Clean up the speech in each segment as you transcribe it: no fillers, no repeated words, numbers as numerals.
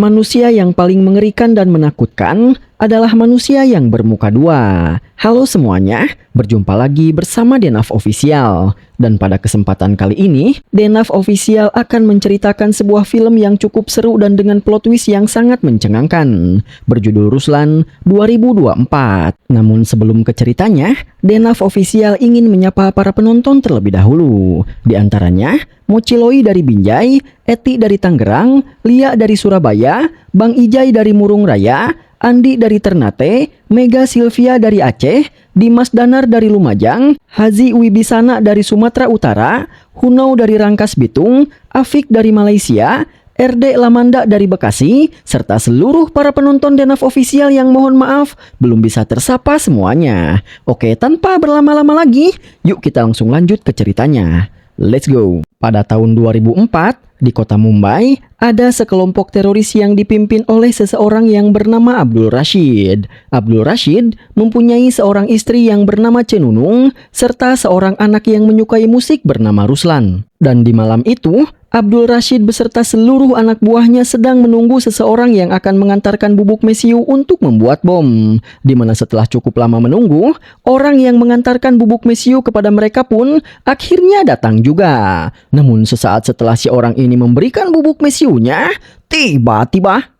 Manusia yang paling mengerikan dan menakutkan adalah manusia yang bermuka dua. Halo semuanya, berjumpa lagi bersama Denaf Official. Dan pada kesempatan kali ini, Denaf Official akan menceritakan sebuah film yang cukup seru dan dengan plot twist yang sangat mencengangkan. Berjudul Ruslan 2024. Namun sebelum ke ceritanya, Denaf Official ingin menyapa para penonton terlebih dahulu. Di antaranya, Mochiloi dari Binjai, Eti dari Tangerang, Lia dari Surabaya, Bang Ijai dari Murung Raya, Andi dari Ternate, Mega Silvia dari Aceh, Dimas Danar dari Lumajang, Hazi Wibisana dari Sumatera Utara, Hunau dari Rangkas Bitung, Afik dari Malaysia, RD Lamanda dari Bekasi, serta seluruh para penonton Denaf Official yang mohon maaf belum bisa tersapa semuanya. Oke, tanpa berlama-lama lagi, yuk kita langsung lanjut ke ceritanya. Let's go! Pada tahun 2004, di kota Mumbai, ada sekelompok teroris yang dipimpin oleh seseorang yang bernama Abdul Rashid. Abdul Rashid mempunyai seorang istri yang bernama Cenunung, serta seorang anak yang menyukai musik bernama Ruslan. Dan di malam itu, Abdul Rashid beserta seluruh anak buahnya sedang menunggu seseorang yang akan mengantarkan bubuk mesiu untuk membuat bom. Di mana setelah cukup lama menunggu, orang yang mengantarkan bubuk mesiu kepada mereka pun akhirnya datang juga. Namun sesaat setelah si orang ini memberikan bubuk mesiunya, tiba-tiba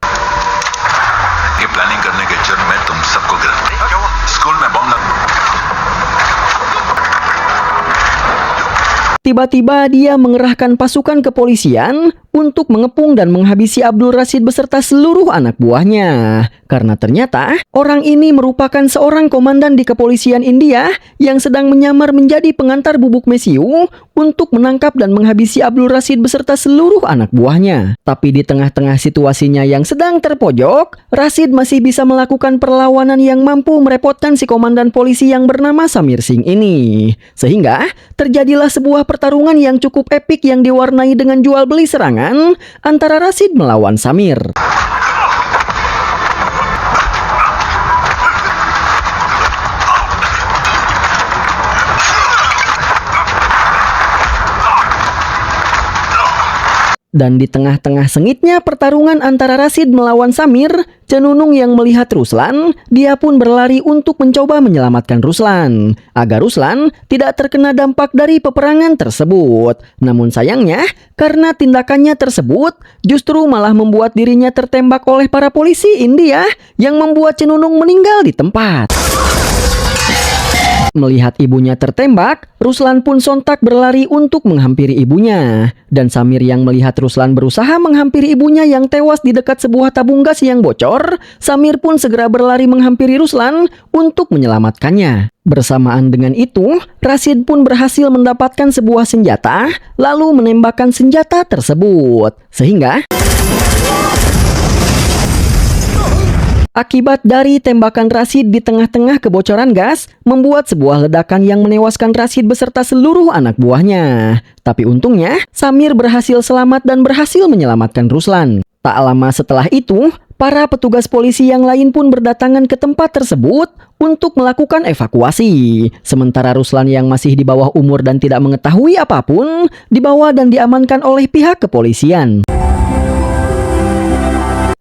ये प्लानिंग करने के जर्म में तुम सबको गिरफ्तार स्कूल में बम लगा Tiba-tiba dia mengerahkan pasukan kepolisian untuk mengepung dan menghabisi Abdul Rashid beserta seluruh anak buahnya. Karena ternyata orang ini merupakan seorang komandan di kepolisian India yang sedang menyamar menjadi pengantar bubuk mesiu untuk menangkap dan menghabisi Abdul Rashid beserta seluruh anak buahnya. Tapi di tengah-tengah situasinya yang sedang terpojok, Rashid masih bisa melakukan perlawanan yang mampu merepotkan si komandan polisi yang bernama Samir Singh ini. Sehingga terjadilah sebuah pertarungan yang cukup epik yang diwarnai dengan jual beli serangan antara Rashid melawan Samir. Dan di tengah-tengah sengitnya pertarungan antara Rashid melawan Samir, Cenunung yang melihat Ruslan, dia pun berlari untuk mencoba menyelamatkan Ruslan, agar Ruslan tidak terkena dampak dari peperangan tersebut. Namun sayangnya, karena tindakannya tersebut, justru malah membuat dirinya tertembak oleh para polisi India yang membuat Cenunung meninggal di tempat. Melihat ibunya tertembak, Ruslan pun sontak berlari untuk menghampiri ibunya. Dan Samir yang melihat Ruslan berusaha menghampiri ibunya yang tewas di dekat sebuah tabung gas yang bocor, Samir pun segera berlari menghampiri Ruslan untuk menyelamatkannya. Bersamaan dengan itu, Rashid pun berhasil mendapatkan sebuah senjata, lalu menembakkan senjata tersebut. Sehingga akibat dari tembakan Rashid di tengah-tengah kebocoran gas, membuat sebuah ledakan yang menewaskan Rashid beserta seluruh anak buahnya. Tapi untungnya, Samir berhasil selamat dan berhasil menyelamatkan Ruslan. Tak lama setelah itu, para petugas polisi yang lain pun berdatangan ke tempat tersebut untuk melakukan evakuasi. Sementara Ruslan yang masih di bawah umur dan tidak mengetahui apapun, dibawa dan diamankan oleh pihak kepolisian.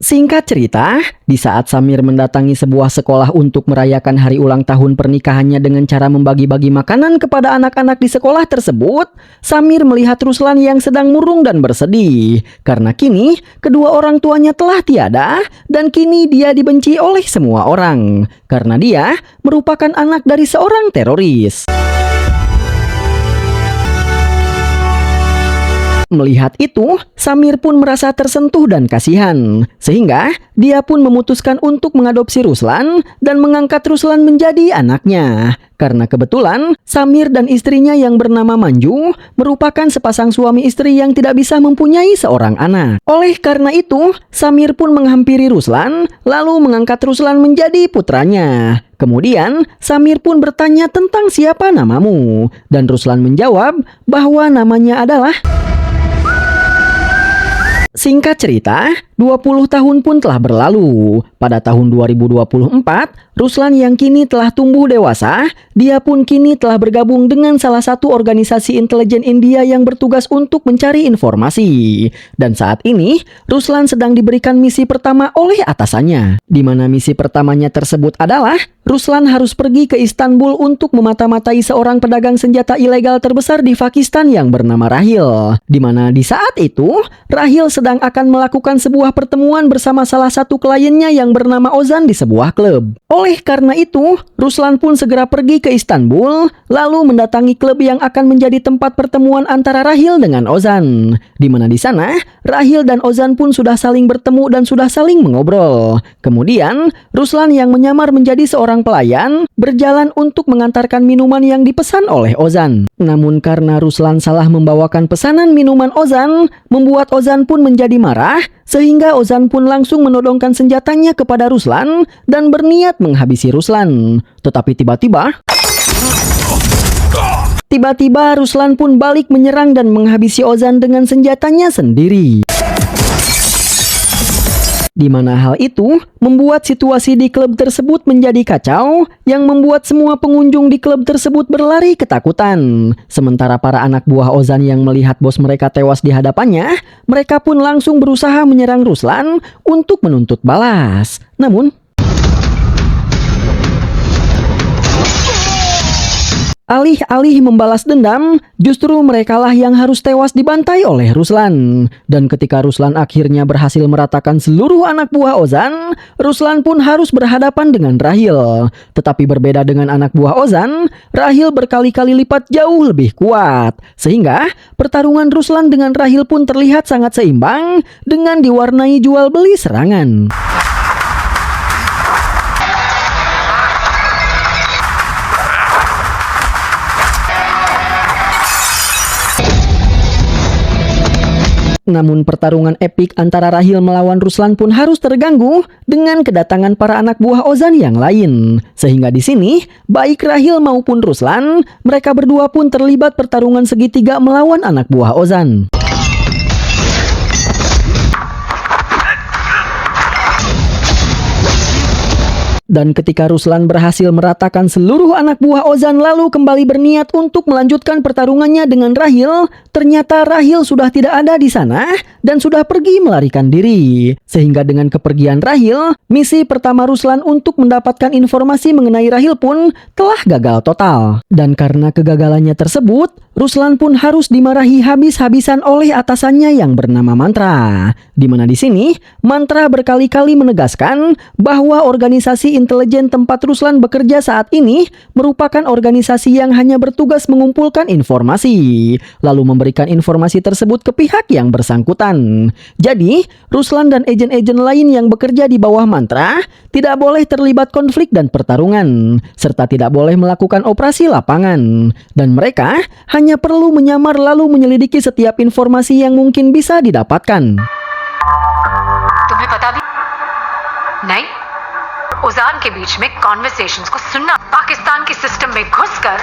Singkat cerita, di saat Samir mendatangi sebuah sekolah untuk merayakan hari ulang tahun pernikahannya dengan cara membagi-bagi makanan kepada anak-anak di sekolah tersebut, Samir melihat Ruslan yang sedang murung dan bersedih. Karena kini, kedua orang tuanya telah tiada dan kini dia dibenci oleh semua orang. Karena dia merupakan anak dari seorang teroris. Melihat itu, Samir pun merasa tersentuh dan kasihan. Sehingga, dia pun memutuskan untuk mengadopsi Ruslan dan mengangkat Ruslan menjadi anaknya. Karena kebetulan, Samir dan istrinya yang bernama Manju merupakan sepasang suami istri yang tidak bisa mempunyai seorang anak. Oleh karena itu, Samir pun menghampiri Ruslan, lalu mengangkat Ruslan menjadi putranya. Kemudian, Samir pun bertanya tentang siapa namamu. Dan Ruslan menjawab bahwa namanya adalah Singkat cerita, 20 tahun pun telah berlalu. Pada tahun 2024, Ruslan yang kini telah tumbuh dewasa, dia pun kini telah bergabung dengan salah satu organisasi intelijen India yang bertugas untuk mencari informasi. Dan saat ini, Ruslan sedang diberikan misi pertama oleh atasannya. Di mana misi pertamanya tersebut adalah Ruslan harus pergi ke Istanbul untuk memata-matai seorang pedagang senjata ilegal terbesar di Pakistan yang bernama Rahil. Di mana di saat itu, Rahil sedang akan melakukan sebuah pertemuan bersama salah satu kliennya yang bernama Ozan di sebuah klub. Oleh karena itu, Ruslan pun segera pergi ke Istanbul, lalu mendatangi klub yang akan menjadi tempat pertemuan antara Rahil dengan Ozan. Di mana di sana, Rahil dan Ozan pun sudah saling bertemu dan sudah saling mengobrol. Kemudian, Ruslan yang menyamar menjadi seorang pelayan, berjalan untuk mengantarkan minuman yang dipesan oleh Ozan. Namun karena Ruslan salah membawakan pesanan minuman Ozan, membuat Ozan pun menjadi marah, sehingga Ozan pun langsung menodongkan senjatanya kepada Ruslan dan berniat menghabisi Ruslan. Tetapi tiba-tiba Ruslan pun balik menyerang dan menghabisi Ozan dengan senjatanya sendiri. Di mana hal itu membuat situasi di klub tersebut menjadi kacau, yang membuat semua pengunjung di klub tersebut berlari ketakutan. Sementara para anak buah Ozan yang melihat bos mereka tewas di hadapannya, mereka pun langsung berusaha menyerang Ruslan untuk menuntut balas. Namun, alih-alih membalas dendam, justru merekalah yang harus tewas dibantai oleh Ruslan. Dan ketika Ruslan akhirnya berhasil meratakan seluruh anak buah Ozan, Ruslan pun harus berhadapan dengan Rahil. Tetapi berbeda dengan anak buah Ozan, Rahil berkali-kali lipat jauh lebih kuat. Sehingga pertarungan Ruslan dengan Rahil pun terlihat sangat seimbang dengan diwarnai jual beli serangan. Namun pertarungan epik antara Rahil melawan Ruslan pun harus terganggu dengan kedatangan para anak buah Ozan yang lain. Sehingga di sini, baik Rahil maupun Ruslan, mereka berdua pun terlibat pertarungan segitiga melawan anak buah Ozan. Dan ketika Ruslan berhasil meratakan seluruh anak buah Ozan lalu kembali berniat untuk melanjutkan pertarungannya dengan Rahil, ternyata Rahil sudah tidak ada di sana dan sudah pergi melarikan diri. Sehingga dengan kepergian Rahil, misi pertama Ruslan untuk mendapatkan informasi mengenai Rahil pun telah gagal total. Dan karena kegagalannya tersebut, Ruslan pun harus dimarahi habis-habisan oleh atasannya yang bernama Mantra. Di mana di sini, Mantra berkali-kali menegaskan bahwa organisasi intelijen tempat Ruslan bekerja saat ini merupakan organisasi yang hanya bertugas mengumpulkan informasi, lalu memberikan informasi tersebut ke pihak yang bersangkutan. Jadi, Ruslan dan agen-agen lain yang bekerja di bawah Mantra tidak boleh terlibat konflik dan pertarungan, serta tidak boleh melakukan operasi lapangan. Dan mereka hanya perlu menyamar lalu menyelidiki setiap informasi yang mungkin bisa didapatkan. तुम्हें पता भी नहीं उजान के बीच में कॉन्वर्सेशंस को सुनना पाकिस्तान के सिस्टम में घुसकर.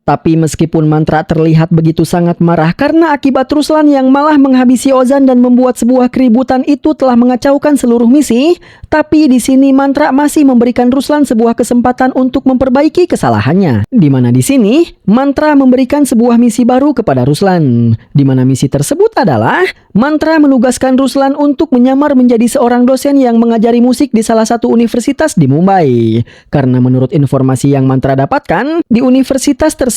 Tapi meskipun Mantra terlihat begitu sangat marah karena akibat Ruslan yang malah menghabisi Ozan dan membuat sebuah keributan itu telah mengacaukan seluruh misi, tapi di sini Mantra masih memberikan Ruslan sebuah kesempatan untuk memperbaiki kesalahannya. Di mana di sini Mantra memberikan sebuah misi baru kepada Ruslan. Di mana misi tersebut adalah Mantra menugaskan Ruslan untuk menyamar menjadi seorang dosen yang mengajari musik di salah satu universitas di Mumbai. Karena menurut informasi yang Mantra dapatkan, di universitas tersebut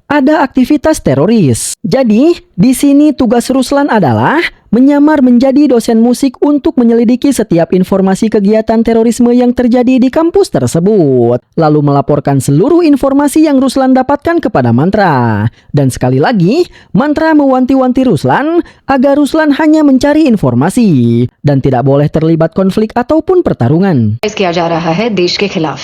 ada aktivitas teroris. Jadi, di sini tugas Ruslan adalah menyamar menjadi dosen musik untuk menyelidiki setiap informasi kegiatan terorisme yang terjadi di kampus tersebut. Lalu melaporkan seluruh informasi yang Ruslan dapatkan kepada Mantra. Dan sekali lagi, Mantra mewanti-wanti Ruslan agar Ruslan hanya mencari informasi dan tidak boleh terlibat konflik ataupun pertarungan. किया जा रहा है देश के खिलाफ.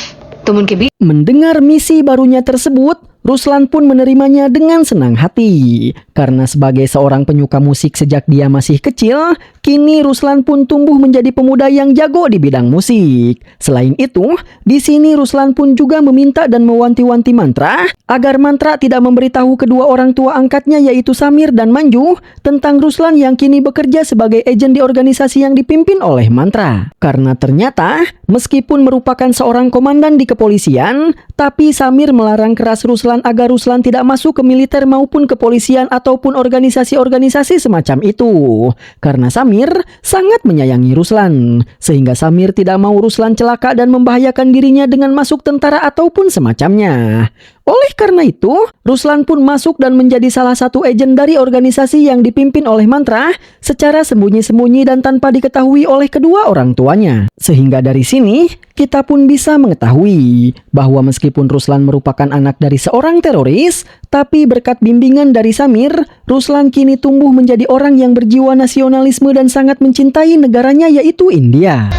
तुम उनके बीच Mendengar misi barunya tersebut, Ruslan pun menerimanya dengan senang hati. Karena sebagai seorang penyuka musik sejak dia masih kecil, kini Ruslan pun tumbuh menjadi pemuda yang jago di bidang musik. Selain itu, di sini Ruslan pun juga meminta dan mewanti-wanti Mantra agar Mantra tidak memberitahu kedua orang tua angkatnya yaitu Samir dan Manju tentang Ruslan yang kini bekerja sebagai agen di organisasi yang dipimpin oleh Mantra. Karena ternyata, meskipun merupakan seorang komandan di kepolisian, tapi Samir melarang keras Ruslan agar Ruslan tidak masuk ke militer maupun kepolisian ataupun organisasi-organisasi semacam itu. Karena Samir sangat menyayangi Ruslan, sehingga Samir tidak mau Ruslan celaka dan membahayakan dirinya dengan masuk tentara ataupun semacamnya. Oleh karena itu, Ruslan pun masuk dan menjadi salah satu agen dari organisasi yang dipimpin oleh Mantra secara sembunyi-sembunyi dan tanpa diketahui oleh kedua orang tuanya. Sehingga dari sini, kita pun bisa mengetahui bahwa meskipun Ruslan merupakan anak dari seorang teroris, tapi berkat bimbingan dari Samir, Ruslan kini tumbuh menjadi orang yang berjiwa nasionalisme dan sangat mencintai negaranya yaitu India.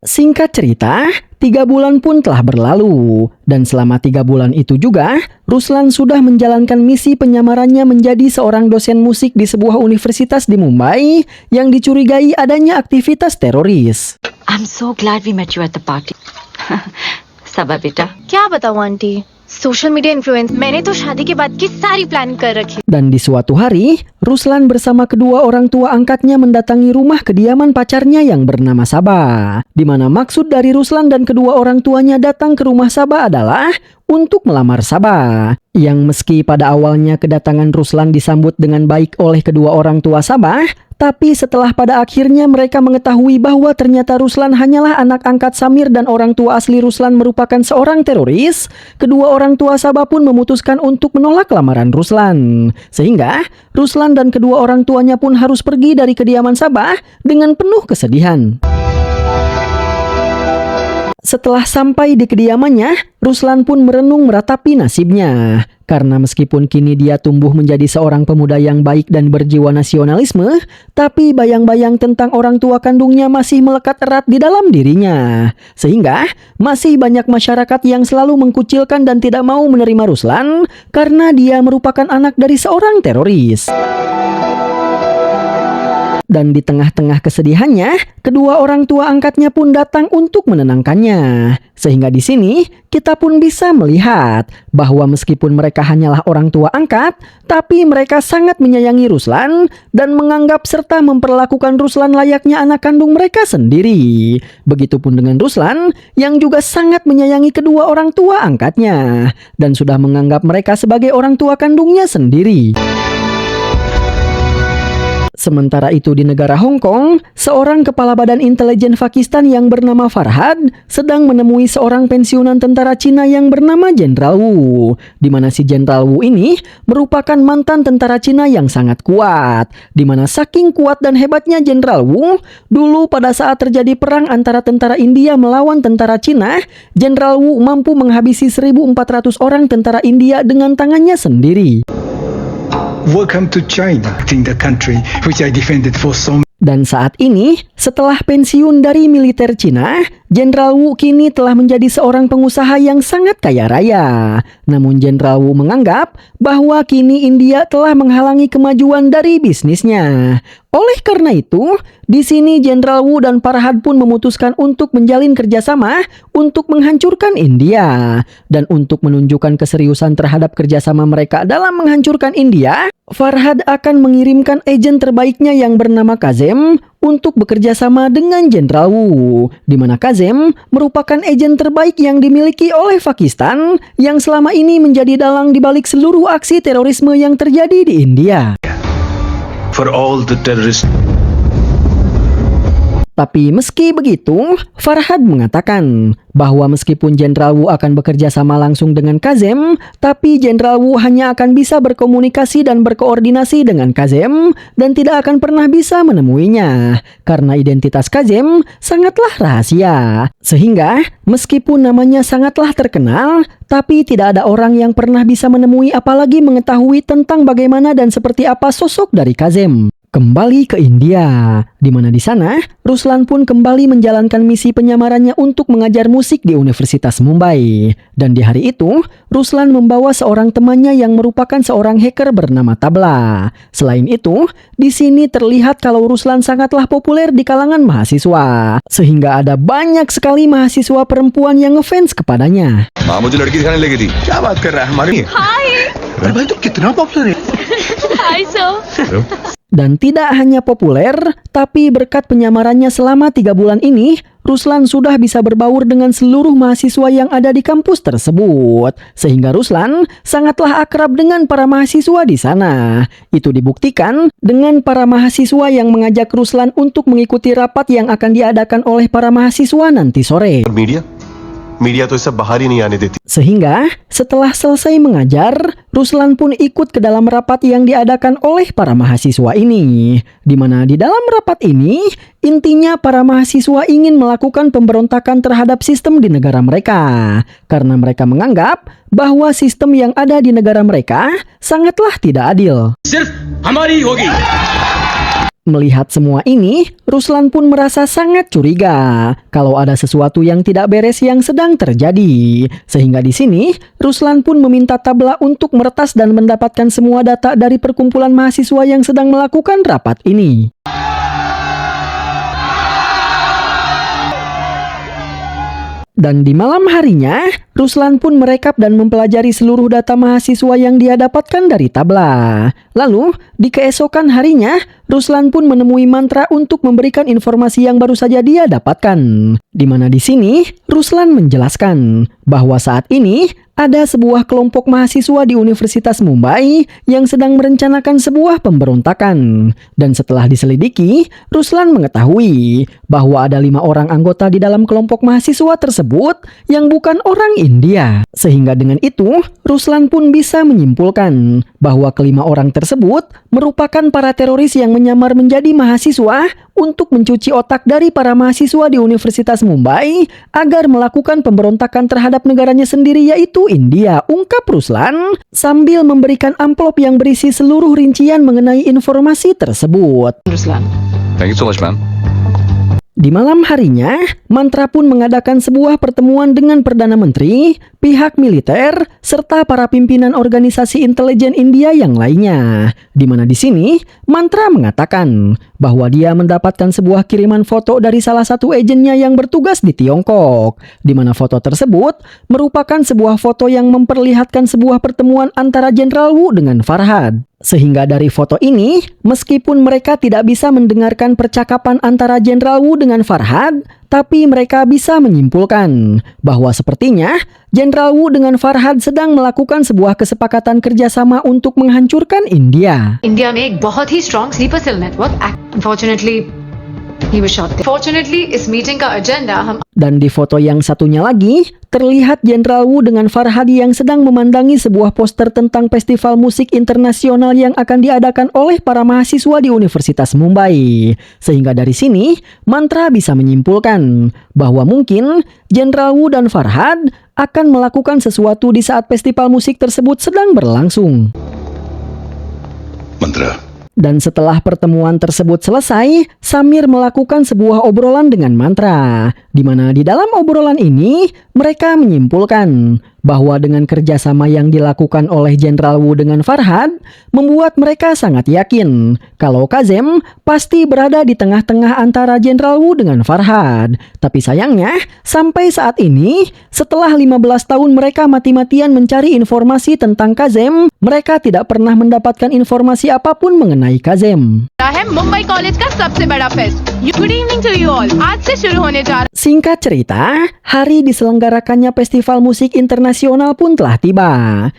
Singkat cerita, 3 bulan pun telah berlalu, dan selama 3 bulan itu juga, Ruslan sudah menjalankan misi penyamarannya menjadi seorang dosen musik di sebuah universitas di Mumbai yang dicurigai adanya aktivitas teroris. I'm so glad we met you at the party. सबा बेटा क्या बताऊं aunty, social media influence मैंने तो शादी के बाद की सारी प्लानिंग कर रखी. Dan di suatu hari, Ruslan bersama kedua orang tua angkatnya mendatangi rumah kediaman pacarnya yang bernama Saba. Di mana maksud dari Ruslan dan kedua orang tuanya datang ke rumah Saba adalah untuk melamar Saba. Yang meski pada awalnya kedatangan Ruslan disambut dengan baik oleh kedua orang tua Saba, tapi setelah pada akhirnya mereka mengetahui bahwa ternyata Ruslan hanyalah anak angkat Samir dan orang tua asli Ruslan merupakan seorang teroris, kedua orang tua Saba pun memutuskan untuk menolak lamaran Ruslan. Sehingga Ruslan dan kedua orang tuanya pun harus pergi dari kediaman Saba dengan penuh kesedihan. Setelah sampai di kediamannya, Ruslan pun merenung meratapi nasibnya. Karena meskipun kini dia tumbuh menjadi seorang pemuda yang baik dan berjiwa nasionalisme, tapi bayang-bayang tentang orang tua kandungnya masih melekat erat di dalam dirinya. Sehingga masih banyak masyarakat yang selalu mengkucilkan dan tidak mau menerima Ruslan karena dia merupakan anak dari seorang teroris. Dan di tengah-tengah kesedihannya, kedua orang tua angkatnya pun datang untuk menenangkannya. Sehingga di sini, kita pun bisa melihat bahwa meskipun mereka hanyalah orang tua angkat, tapi mereka sangat menyayangi Ruslan dan menganggap serta memperlakukan Ruslan layaknya anak kandung mereka sendiri. Begitupun dengan Ruslan, yang juga sangat menyayangi kedua orang tua angkatnya, dan sudah menganggap mereka sebagai orang tua kandungnya sendiri. Sementara itu di negara Hong Kong, seorang kepala badan intelijen Pakistan yang bernama Farhad sedang menemui seorang pensiunan tentara Cina yang bernama Jenderal Wu. Di mana si Jenderal Wu ini merupakan mantan tentara Cina yang sangat kuat. Di mana saking kuat dan hebatnya Jenderal Wu, dulu pada saat terjadi perang antara tentara India melawan tentara Cina, Jenderal Wu mampu menghabisi 1.400 orang tentara India dengan tangannya sendiri. Welcome to China, in the country which I defended for so many. Dan saat ini, setelah pensiun dari militer Cina, Jenderal Wu kini telah menjadi seorang pengusaha yang sangat kaya raya. Namun Jenderal Wu menganggap bahwa kini India telah menghalangi kemajuan dari bisnisnya. Oleh karena itu, di sini Jenderal Wu dan Farhad pun memutuskan untuk menjalin kerjasama untuk menghancurkan India. Dan untuk menunjukkan keseriusan terhadap kerjasama mereka dalam menghancurkan India, Farhad akan mengirimkan agen terbaiknya yang bernama Kazem untuk bekerja sama dengan Jenderal Wu, di mana Kazem merupakan agen terbaik yang dimiliki oleh Pakistan yang selama ini menjadi dalang di balik seluruh aksi terorisme yang terjadi di India. For all the terrorists. Tapi meski begitu, Farhad mengatakan bahwa meskipun Jenderal Wu akan bekerja sama langsung dengan Kazem, tapi Jenderal Wu hanya akan bisa berkomunikasi dan berkoordinasi dengan Kazem dan tidak akan pernah bisa menemuinya karena identitas Kazem sangatlah rahasia. Sehingga meskipun namanya sangatlah terkenal, tapi tidak ada orang yang pernah bisa menemui apalagi mengetahui tentang bagaimana dan seperti apa sosok dari Kazem. kembali ke India, di mana di sana Ruslan pun kembali menjalankan misi penyamarannya untuk mengajar musik di Universitas Mumbai. Dan di hari itu, Ruslan membawa seorang temannya yang merupakan seorang hacker bernama Tabla. Selain itu, di sini terlihat kalau Ruslan sangatlah populer di kalangan mahasiswa, sehingga ada banyak sekali mahasiswa perempuan yang ngefans kepadanya. हाँ मुझे लड़की दिखाने लेगी थी क्या बात कर रहा है हमारी? अरे भाई, तो कितना पॉपुलर है? Hi sir. Dan tidak hanya populer, tapi berkat penyamarannya selama 3 bulan ini, Ruslan sudah bisa berbaur dengan seluruh mahasiswa yang ada di kampus tersebut. Sehingga Ruslan sangatlah akrab dengan para mahasiswa di sana. Itu dibuktikan dengan para mahasiswa yang mengajak Ruslan untuk mengikuti rapat yang akan diadakan oleh para mahasiswa nanti sore. Media तो इसे बाहर ही नहीं आने देती. Sehingga setelah selesai mengajar, Ruslan pun ikut ke dalam rapat yang diadakan oleh para mahasiswa ini. Di mana di dalam rapat ini, intinya para mahasiswa ingin melakukan pemberontakan terhadap sistem di negara mereka. Karena mereka menganggap bahwa sistem yang ada di negara mereka sangatlah tidak adil. Melihat semua ini, Ruslan pun merasa sangat curiga kalau ada sesuatu yang tidak beres yang sedang terjadi. Sehingga di sini, Ruslan pun meminta Tabla untuk meretas dan mendapatkan semua data dari perkumpulan mahasiswa yang sedang melakukan rapat ini. Dan di malam harinya, Ruslan pun merekap dan mempelajari seluruh data mahasiswa yang dia dapatkan dari Tabla. Lalu, di keesokan harinya, Ruslan pun menemui Mantra untuk memberikan informasi yang baru saja dia dapatkan. Di mana di sini, Ruslan menjelaskan bahwa saat ini ada sebuah kelompok mahasiswa di Universitas Mumbai yang sedang merencanakan sebuah pemberontakan. Dan setelah diselidiki, Ruslan mengetahui bahwa ada 5 orang anggota di dalam kelompok mahasiswa tersebut yang bukan orang India. Sehingga dengan itu, Ruslan pun bisa menyimpulkan bahwa kelima orang tersebut merupakan para teroris yang menyamar menjadi mahasiswa untuk mencuci otak dari para mahasiswa di Universitas Mumbai agar melakukan pemberontakan terhadap negaranya sendiri, yaitu India, ungkap Ruslan sambil memberikan amplop yang berisi seluruh rincian mengenai informasi tersebut. Ruslan. Thank you so much, ma'am. Di malam harinya, Mantra pun mengadakan sebuah pertemuan dengan Perdana Menteri, pihak militer, serta para pimpinan organisasi intelijen India yang lainnya. Di mana di sini, Mantra mengatakan bahwa dia mendapatkan sebuah kiriman foto dari salah satu agennya yang bertugas di Tiongkok. Di mana foto tersebut merupakan sebuah foto yang memperlihatkan sebuah pertemuan antara Jenderal Wu dengan Farhad. Sehingga dari foto ini, meskipun mereka tidak bisa mendengarkan percakapan antara Jenderal Wu dengan Farhad, tapi mereka bisa menyimpulkan bahwa sepertinya Jenderal Wu dengan Farhad sedang melakukan sebuah kesepakatan kerjasama untuk menghancurkan India. India में एक बहुत ही strong sleeper cell network unfortunately he was shot there. Fortunately इस meeting का agenda हम Dan di foto yang satunya lagi, terlihat Jenderal Wu dengan Farhad yang sedang memandangi sebuah poster tentang festival musik internasional yang akan diadakan oleh para mahasiswa di Universitas Mumbai. Sehingga dari sini, Mantra bisa menyimpulkan bahwa mungkin Jenderal Wu dan Farhad akan melakukan sesuatu di saat festival musik tersebut sedang berlangsung. Mantra. Dan setelah pertemuan tersebut selesai, Samir melakukan sebuah obrolan dengan Mantra, di mana di dalam obrolan ini mereka menyimpulkan bahwa dengan kerjasama yang dilakukan oleh Jenderal Wu dengan Farhad membuat mereka sangat yakin kalau Kazem pasti berada di tengah-tengah antara Jenderal Wu dengan Farhad. Tapi sayangnya, sampai saat ini, setelah 15 tahun mereka mati-matian mencari informasi tentang Kazem, mereka tidak pernah mendapatkan informasi apapun mengenai Kazem. है मुंबई कॉलेज का सबसे बड़ा fest. Good evening to you all. आज से शुरू होने जा रहा Singkat cerita, hari diselenggarakannya festival musik internasional pun telah tiba.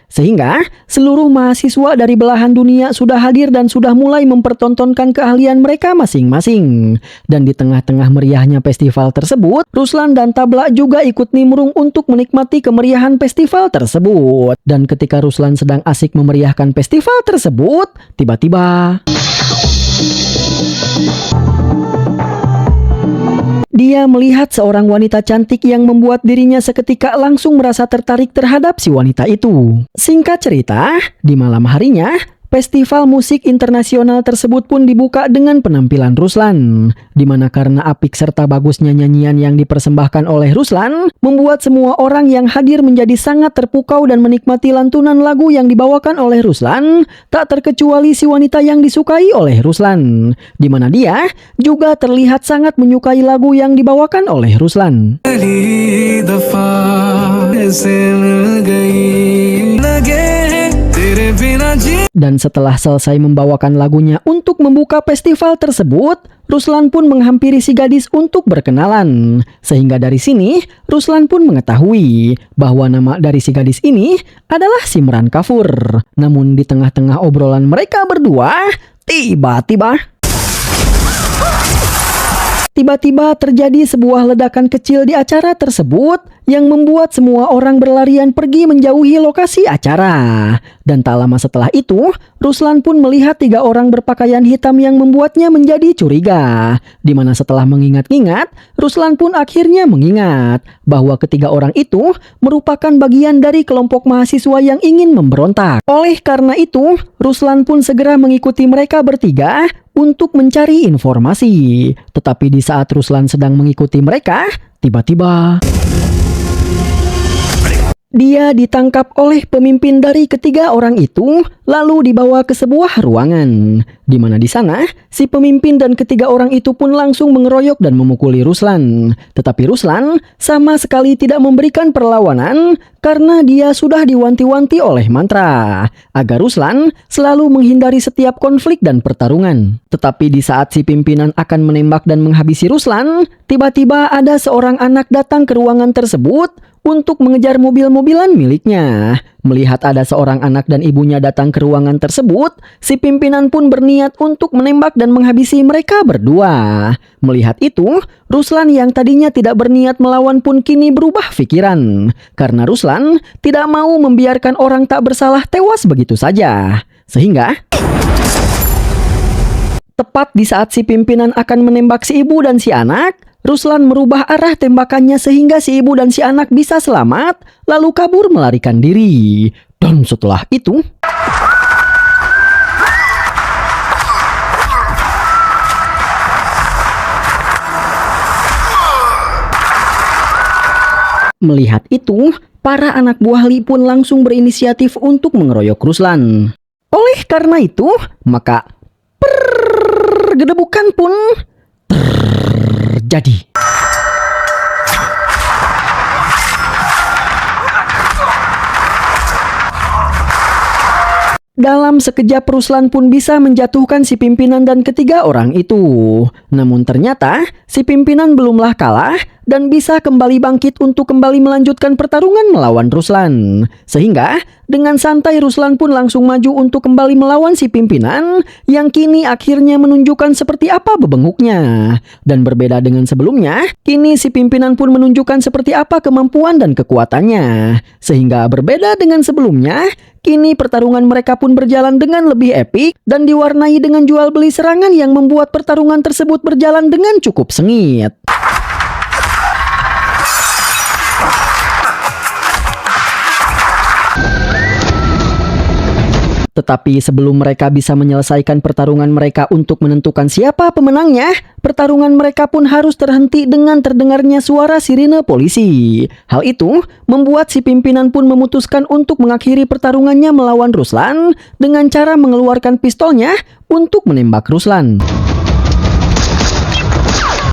Sehingga seluruh mahasiswa dari belahan dunia sudah hadir dan sudah mulai mempertontonkan keahlian mereka masing-masing. Dan di tengah-tengah meriahnya festival tersebut, Ruslan dan Tabla juga ikut nimbrung untuk menikmati kemeriahan festival tersebut. Dan ketika Ruslan sedang asik memeriahkan festival tersebut, tiba-tiba dia melihat seorang wanita cantik yang membuat dirinya seketika langsung merasa tertarik terhadap si wanita itu. Singkat cerita, di malam harinya, festival musik internasional tersebut pun dibuka dengan penampilan Ruslan, di mana karena apik serta bagusnya nyanyian yang dipersembahkan oleh Ruslan, membuat semua orang yang hadir menjadi sangat terpukau dan menikmati lantunan lagu yang dibawakan oleh Ruslan, tak terkecuali si wanita yang disukai oleh Ruslan, di mana dia juga terlihat sangat menyukai lagu yang dibawakan oleh Ruslan. Dan setelah selesai membawakan lagunya untuk membuka festival tersebut, Ruslan pun menghampiri si gadis untuk berkenalan. Sehingga dari sini, Ruslan pun mengetahui bahwa nama dari si gadis ini adalah Simran Kafur. Namun di tengah-tengah obrolan mereka berdua, Tiba-tiba terjadi sebuah ledakan kecil di acara tersebut yang membuat semua orang berlarian pergi menjauhi lokasi acara. Dan tak lama setelah itu, Ruslan pun melihat 3 orang berpakaian hitam yang membuatnya menjadi curiga. Di mana setelah mengingat-ingat, Ruslan pun akhirnya mengingat bahwa ketiga orang itu merupakan bagian dari kelompok mahasiswa yang ingin memberontak. Oleh karena itu, Ruslan pun segera mengikuti mereka bertiga untuk mencari informasi. Tetapi di saat Ruslan sedang mengikuti mereka, tiba-tiba dia ditangkap oleh pemimpin dari ketiga orang itu, lalu dibawa ke sebuah ruangan. Di mana di sana, si pemimpin dan ketiga orang itu pun langsung mengeroyok dan memukuli Ruslan. Tetapi Ruslan sama sekali tidak memberikan perlawanan karena dia sudah diwanti-wanti oleh mantra agar Ruslan selalu menghindari setiap konflik dan pertarungan. Tetapi di saat si pimpinan akan menembak dan menghabisi Ruslan, tiba-tiba ada seorang anak datang ke ruangan tersebut untuk mengejar mobil-mobilan miliknya. Melihat ada seorang anak dan ibunya datang ke ruangan tersebut, si pimpinan pun berniat untuk menembak dan menghabisi mereka berdua. Melihat itu, Ruslan yang tadinya tidak berniat melawan pun kini berubah pikiran. Karena Ruslan tidak mau membiarkan orang tak bersalah tewas begitu saja. Sehingga tepat di saat si pimpinan akan menembak si ibu dan si anak, Ruslan merubah arah tembakannya sehingga si ibu dan si anak bisa selamat, lalu kabur melarikan diri. Dan setelah itu, melihat itu, para anak buah Li pun langsung berinisiatif untuk mengeroyok Ruslan. Oleh karena itu, maka pergedebukan pun terjadi. Dalam sekejap Ruslan pun bisa menjatuhkan si pimpinan dan ketiga orang itu. Namun ternyata si pimpinan belumlah kalah dan bisa kembali bangkit untuk kembali melanjutkan pertarungan melawan Ruslan. Sehingga dengan santai Ruslan pun langsung maju untuk kembali melawan si pimpinan yang kini akhirnya menunjukkan seperti apa bebenguknya. Dan berbeda dengan sebelumnya, kini si pimpinan pun menunjukkan seperti apa kemampuan dan kekuatannya. Sehingga berbeda dengan sebelumnya, kini pertarungan mereka pun berjalan dengan lebih epik dan diwarnai dengan jual beli serangan yang membuat pertarungan tersebut berjalan dengan cukup sengit. Tetapi sebelum mereka bisa menyelesaikan pertarungan mereka untuk menentukan siapa pemenangnya, pertarungan mereka pun harus terhenti dengan terdengarnya suara sirine polisi. Hal itu membuat si pimpinan pun memutuskan untuk mengakhiri pertarungannya melawan Ruslan dengan cara mengeluarkan pistolnya untuk menembak Ruslan.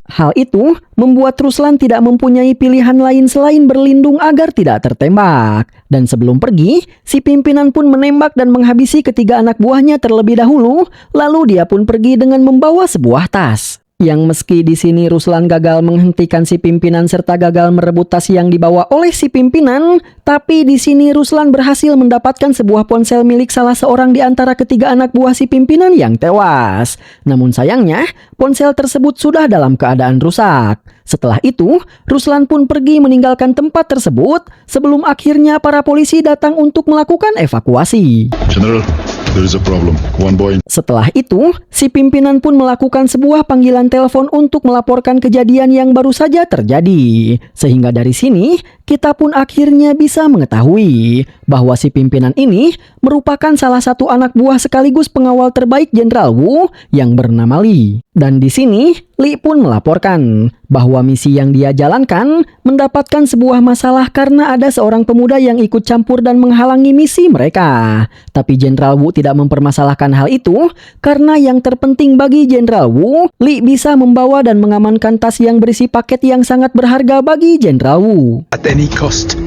Hal itu membuat Ruslan tidak mempunyai pilihan lain selain berlindung agar tidak tertembak. Dan sebelum pergi, si pimpinan pun menembak dan menghabisi ketiga anak buahnya terlebih dahulu, lalu dia pun pergi dengan membawa sebuah tas. Yang meski di sini Ruslan gagal menghentikan si pimpinan serta gagal merebut tas yang dibawa oleh si pimpinan, tapi di sini Ruslan berhasil mendapatkan sebuah ponsel milik salah seorang di antara ketiga anak buah si pimpinan yang tewas. Namun sayangnya, ponsel tersebut sudah dalam keadaan rusak. Setelah itu, Ruslan pun pergi meninggalkan tempat tersebut sebelum akhirnya para polisi datang untuk melakukan evakuasi. General, there is a problem. One boy. Setelah itu, si pimpinan pun melakukan sebuah panggilan telepon untuk melaporkan kejadian yang baru saja terjadi. Sehingga dari sini, kita pun akhirnya bisa mengetahui bahwa si pimpinan ini merupakan salah satu anak buah sekaligus pengawal terbaik Jenderal Wu yang bernama Li. Dan di sini, Li pun melaporkan bahwa misi yang dia jalankan mendapatkan sebuah masalah karena ada seorang pemuda yang ikut campur dan menghalangi misi mereka. Tapi Jenderal Wu tidak mempermasalahkan hal itu karena yang terpenting bagi Jenderal Wu, Li bisa membawa dan mengamankan tas yang berisi paket yang sangat berharga bagi Jenderal Wu. At any cost.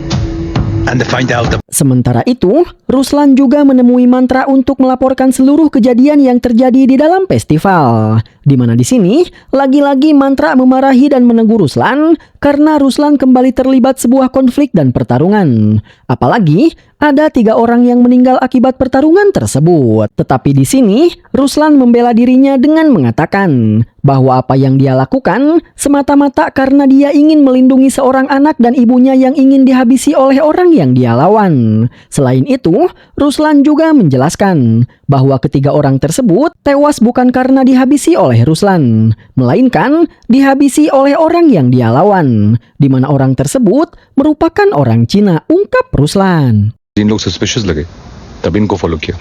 And find out the Sementara itu, Ruslan juga menemui Mantra untuk melaporkan seluruh kejadian yang terjadi di dalam festival. Di mana di sini, lagi-lagi Mantra memarahi dan menegur Ruslan karena Ruslan kembali terlibat sebuah konflik dan pertarungan. Apalagi, ada 3 orang yang meninggal akibat pertarungan tersebut. Tetapi di sini, Ruslan membela dirinya dengan mengatakan bahwa apa yang dia lakukan semata-mata karena dia ingin melindungi seorang anak dan ibunya yang ingin dihabisi oleh orang yang dia lawan. Selain itu, Ruslan juga menjelaskan bahwa ketiga orang tersebut tewas bukan karena dihabisi oleh Ruslan, melainkan dihabisi oleh orang yang dia lawan, di mana orang tersebut merupakan orang Cina, ungkap Ruslan. इन लोग सस्पिशियस लगे तब इनको फॉलो किया.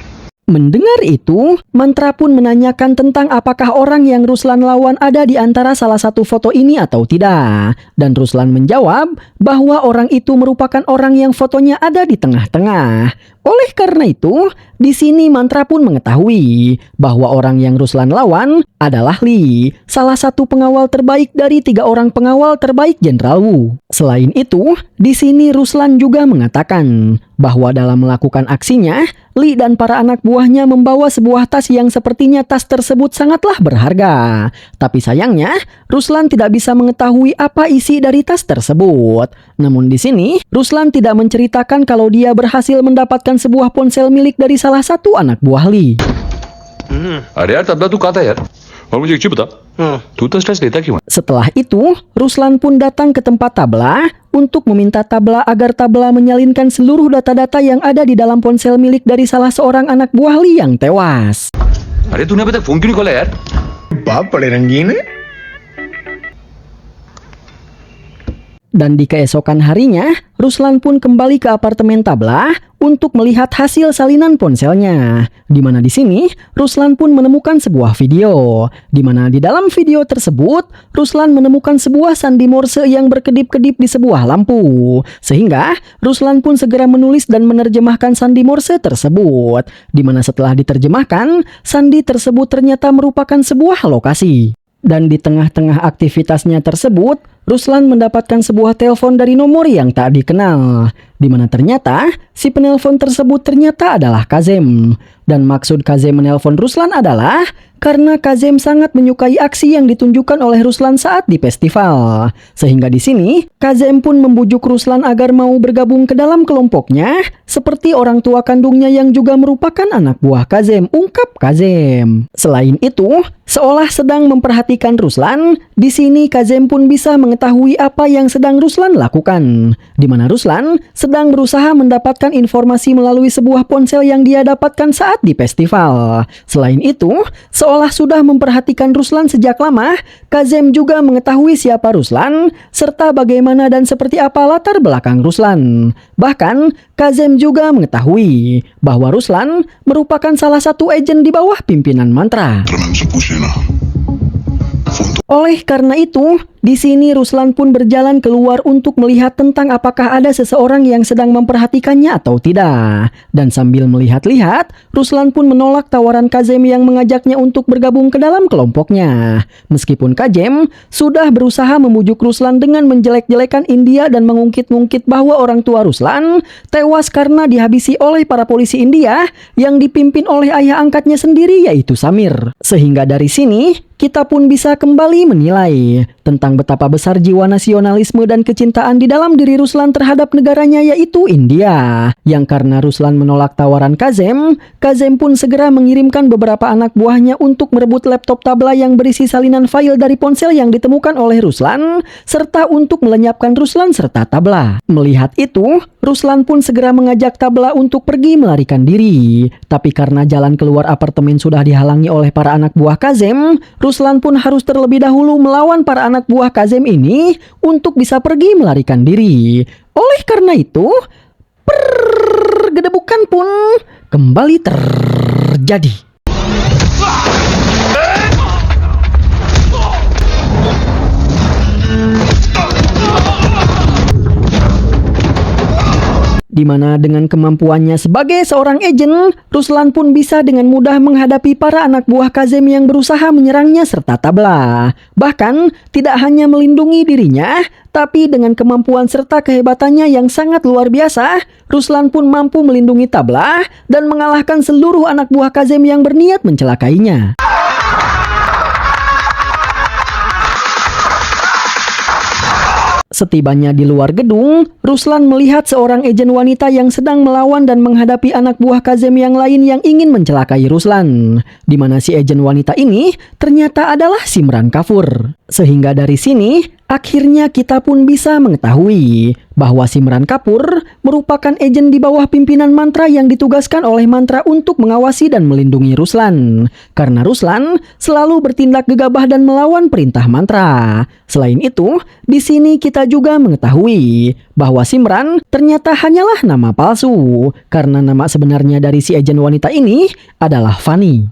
Mendengar itu, Mantra pun menanyakan tentang apakah orang yang Ruslan lawan ada di antara salah satu foto ini atau tidak. Dan Ruslan menjawab bahwa orang itu merupakan orang yang fotonya ada di tengah-tengah. Oleh karena itu, di sini Mantra pun mengetahui bahwa orang yang Ruslan lawan adalah Li, salah satu pengawal terbaik dari 3 orang pengawal terbaik Jenderal Wu. Selain itu, di sini Ruslan juga mengatakan bahwa dalam melakukan aksinya, Li dan para anak buahnya membawa sebuah tas yang sepertinya tas tersebut sangatlah berharga. Tapi sayangnya, Ruslan tidak bisa mengetahui apa isi dari tas tersebut. Namun di sini, Ruslan tidak menceritakan kalau dia berhasil mendapatkan sebuah ponsel milik dari salah satu anak buah Li. अरे यार तबला तू कहा था यार और मुझे एक चीज बता तू तो स्ट्रेस लेता क्यों है? Setelah itu, Ruslan pun datang ke tempat Tabla untuk meminta Tabla agar Tabla menyalinkan seluruh data-data yang ada di dalam ponsel milik dari salah seorang anak buah Li yang tewas. अरे तूने अभी तक फोन क्यों नहीं खोला यार? बाप बड़े रंगीन है. Dan di keesokan harinya, Ruslan pun kembali ke apartemen Tabla untuk melihat hasil salinan ponselnya. Di mana di sini, Ruslan pun menemukan sebuah video. Di mana di dalam video tersebut, Ruslan menemukan sebuah sandi Morse yang berkedip-kedip di sebuah lampu. Sehingga, Ruslan pun segera menulis dan menerjemahkan sandi Morse tersebut. Di mana setelah diterjemahkan, sandi tersebut ternyata merupakan sebuah lokasi. Dan di tengah-tengah aktivitasnya tersebut, Ruslan mendapatkan sebuah telepon dari nomor yang tak dikenal, di mana ternyata si penelpon tersebut ternyata adalah Kazem. Dan maksud Kazem menelpon Ruslan adalah karena Kazem sangat menyukai aksi yang ditunjukkan oleh Ruslan saat di festival. Sehingga di sini, Kazem pun membujuk Ruslan agar mau bergabung ke dalam kelompoknya, seperti orang tua kandungnya yang juga merupakan anak buah Kazem, ungkap Kazem. Selain itu, seolah sedang memperhatikan Ruslan, di sini Kazem pun bisa mengetahui apa yang sedang Ruslan lakukan, di mana Ruslan sedang berusaha mendapatkan informasi melalui sebuah ponsel yang dia dapatkan saat di festival. Selain itu, seolah sudah memperhatikan Ruslan sejak lama, Kazem juga mengetahui siapa Ruslan, serta bagaimana dan seperti apa latar belakang Ruslan. Bahkan, Kazem juga mengetahui bahwa Ruslan merupakan salah satu agen di bawah pimpinan Mantra. Oleh karena itu, di sini Ruslan pun berjalan keluar untuk melihat tentang apakah ada seseorang yang sedang memperhatikannya atau tidak. Dan sambil melihat-lihat, Ruslan pun menolak tawaran Kazem yang mengajaknya untuk bergabung ke dalam kelompoknya. Meskipun Kazem sudah berusaha membujuk Ruslan dengan menjelek-jelekan India dan mengungkit-ungkit bahwa orang tua Ruslan tewas karena dihabisi oleh para polisi India yang dipimpin oleh ayah angkatnya sendiri, yaitu Samir. Sehingga dari sini, kita pun bisa kembali menilai tentang betapa besar jiwa nasionalisme dan kecintaan di dalam diri Ruslan terhadap negaranya, yaitu India. Yang karena Ruslan menolak tawaran Kazem, Kazem pun segera mengirimkan beberapa anak buahnya untuk merebut laptop Tabla yang berisi salinan file dari ponsel yang ditemukan oleh Ruslan, serta untuk melenyapkan Ruslan serta Tabla. Melihat itu, Ruslan pun segera mengajak Tabla untuk pergi melarikan diri. Tapi karena jalan keluar apartemen sudah dihalangi oleh para anak buah Kazem, Ruslan pun harus terlebih dahulu melawan para anak buah Kazem ini untuk bisa pergi melarikan diri. Oleh karena itu, pergedebukan pun kembali terjadi. Di mana dengan kemampuannya sebagai seorang agen, Ruslan pun bisa dengan mudah menghadapi para anak buah Kazem yang berusaha menyerangnya serta Tabla. Bahkan, tidak hanya melindungi dirinya, tapi dengan kemampuan serta kehebatannya yang sangat luar biasa, Ruslan pun mampu melindungi Tabla dan mengalahkan seluruh anak buah Kazem yang berniat mencelakainya. Setibanya di luar gedung, Ruslan melihat seorang agen wanita yang sedang melawan dan menghadapi anak buah Kazem yang lain yang ingin mencelakai Ruslan. Di mana si agen wanita ini ternyata adalah Simran Kapoor. Sehingga dari sini, akhirnya kita pun bisa mengetahui bahwa Simran Kapoor merupakan agen di bawah pimpinan Mantra yang ditugaskan oleh Mantra untuk mengawasi dan melindungi Ruslan. Karena Ruslan selalu bertindak gegabah dan melawan perintah Mantra. Selain itu, di sini kita juga mengetahui bahwa Simran ternyata hanyalah nama palsu. Karena nama sebenarnya dari si agen wanita ini adalah Fanny.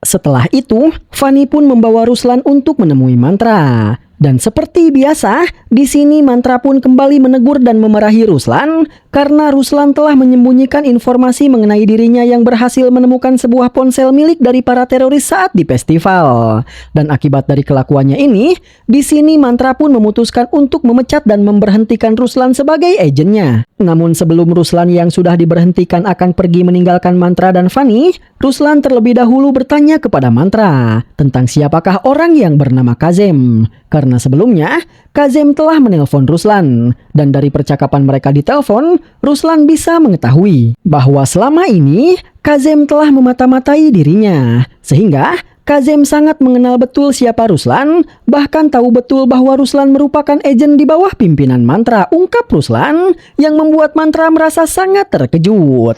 Setelah itu, Fanny pun membawa Ruslan untuk menemui Mantra. Dan seperti biasa, di sini Mantra pun kembali menegur dan memarahi Ruslan karena Ruslan telah menyembunyikan informasi mengenai dirinya yang berhasil menemukan sebuah ponsel milik dari para teroris saat di festival. Dan akibat dari kelakuannya ini, di sini Mantra pun memutuskan untuk memecat dan memberhentikan Ruslan sebagai agennya. Namun sebelum Ruslan yang sudah diberhentikan akan pergi meninggalkan Mantra dan Fanny, Ruslan terlebih dahulu bertanya kepada Mantra tentang siapakah orang yang bernama Kazem. Karena sebelumnya, Kazem telah menelpon Ruslan. Dan dari percakapan mereka di telepon, Ruslan bisa mengetahui bahwa selama ini Kazem telah memata-matai dirinya. Sehingga Kazem sangat mengenal betul siapa Ruslan, bahkan tahu betul bahwa Ruslan merupakan agen di bawah pimpinan Mantra, ungkap Ruslan, yang membuat Mantra merasa sangat terkejut.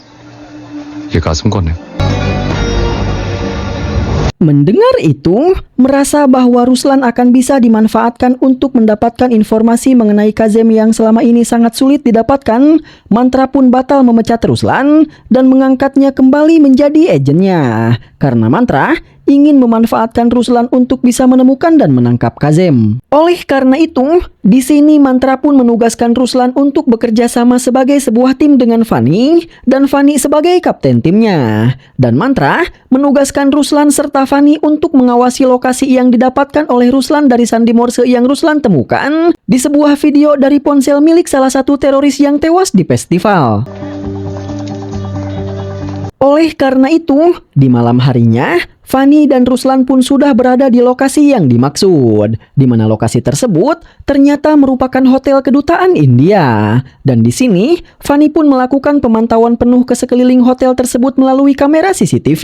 ये कासिम कौन है? Mendengar itu, merasa bahwa Ruslan akan bisa dimanfaatkan untuk mendapatkan informasi mengenai Kazem yang selama ini sangat sulit didapatkan, Mantra pun batal memecat Ruslan dan mengangkatnya kembali menjadi agennya. Karena Mantra ingin memanfaatkan Ruslan untuk bisa menemukan dan menangkap Kazem. Oleh karena itu, di sini Mantra pun menugaskan Ruslan untuk bekerja sama sebagai sebuah tim dengan Fanny dan Fanny sebagai kapten timnya. Dan Mantra menugaskan Ruslan serta Fanny untuk mengawasi lokasi yang didapatkan oleh Ruslan dari sandi Morse yang Ruslan temukan di sebuah video dari ponsel milik salah satu teroris yang tewas di festival. Oleh karena itu, di malam harinya, Fanny dan Ruslan pun sudah berada di lokasi yang dimaksud, di mana lokasi tersebut ternyata merupakan hotel kedutaan India. Dan di sini, Fanny pun melakukan pemantauan penuh ke sekeliling hotel tersebut melalui kamera CCTV.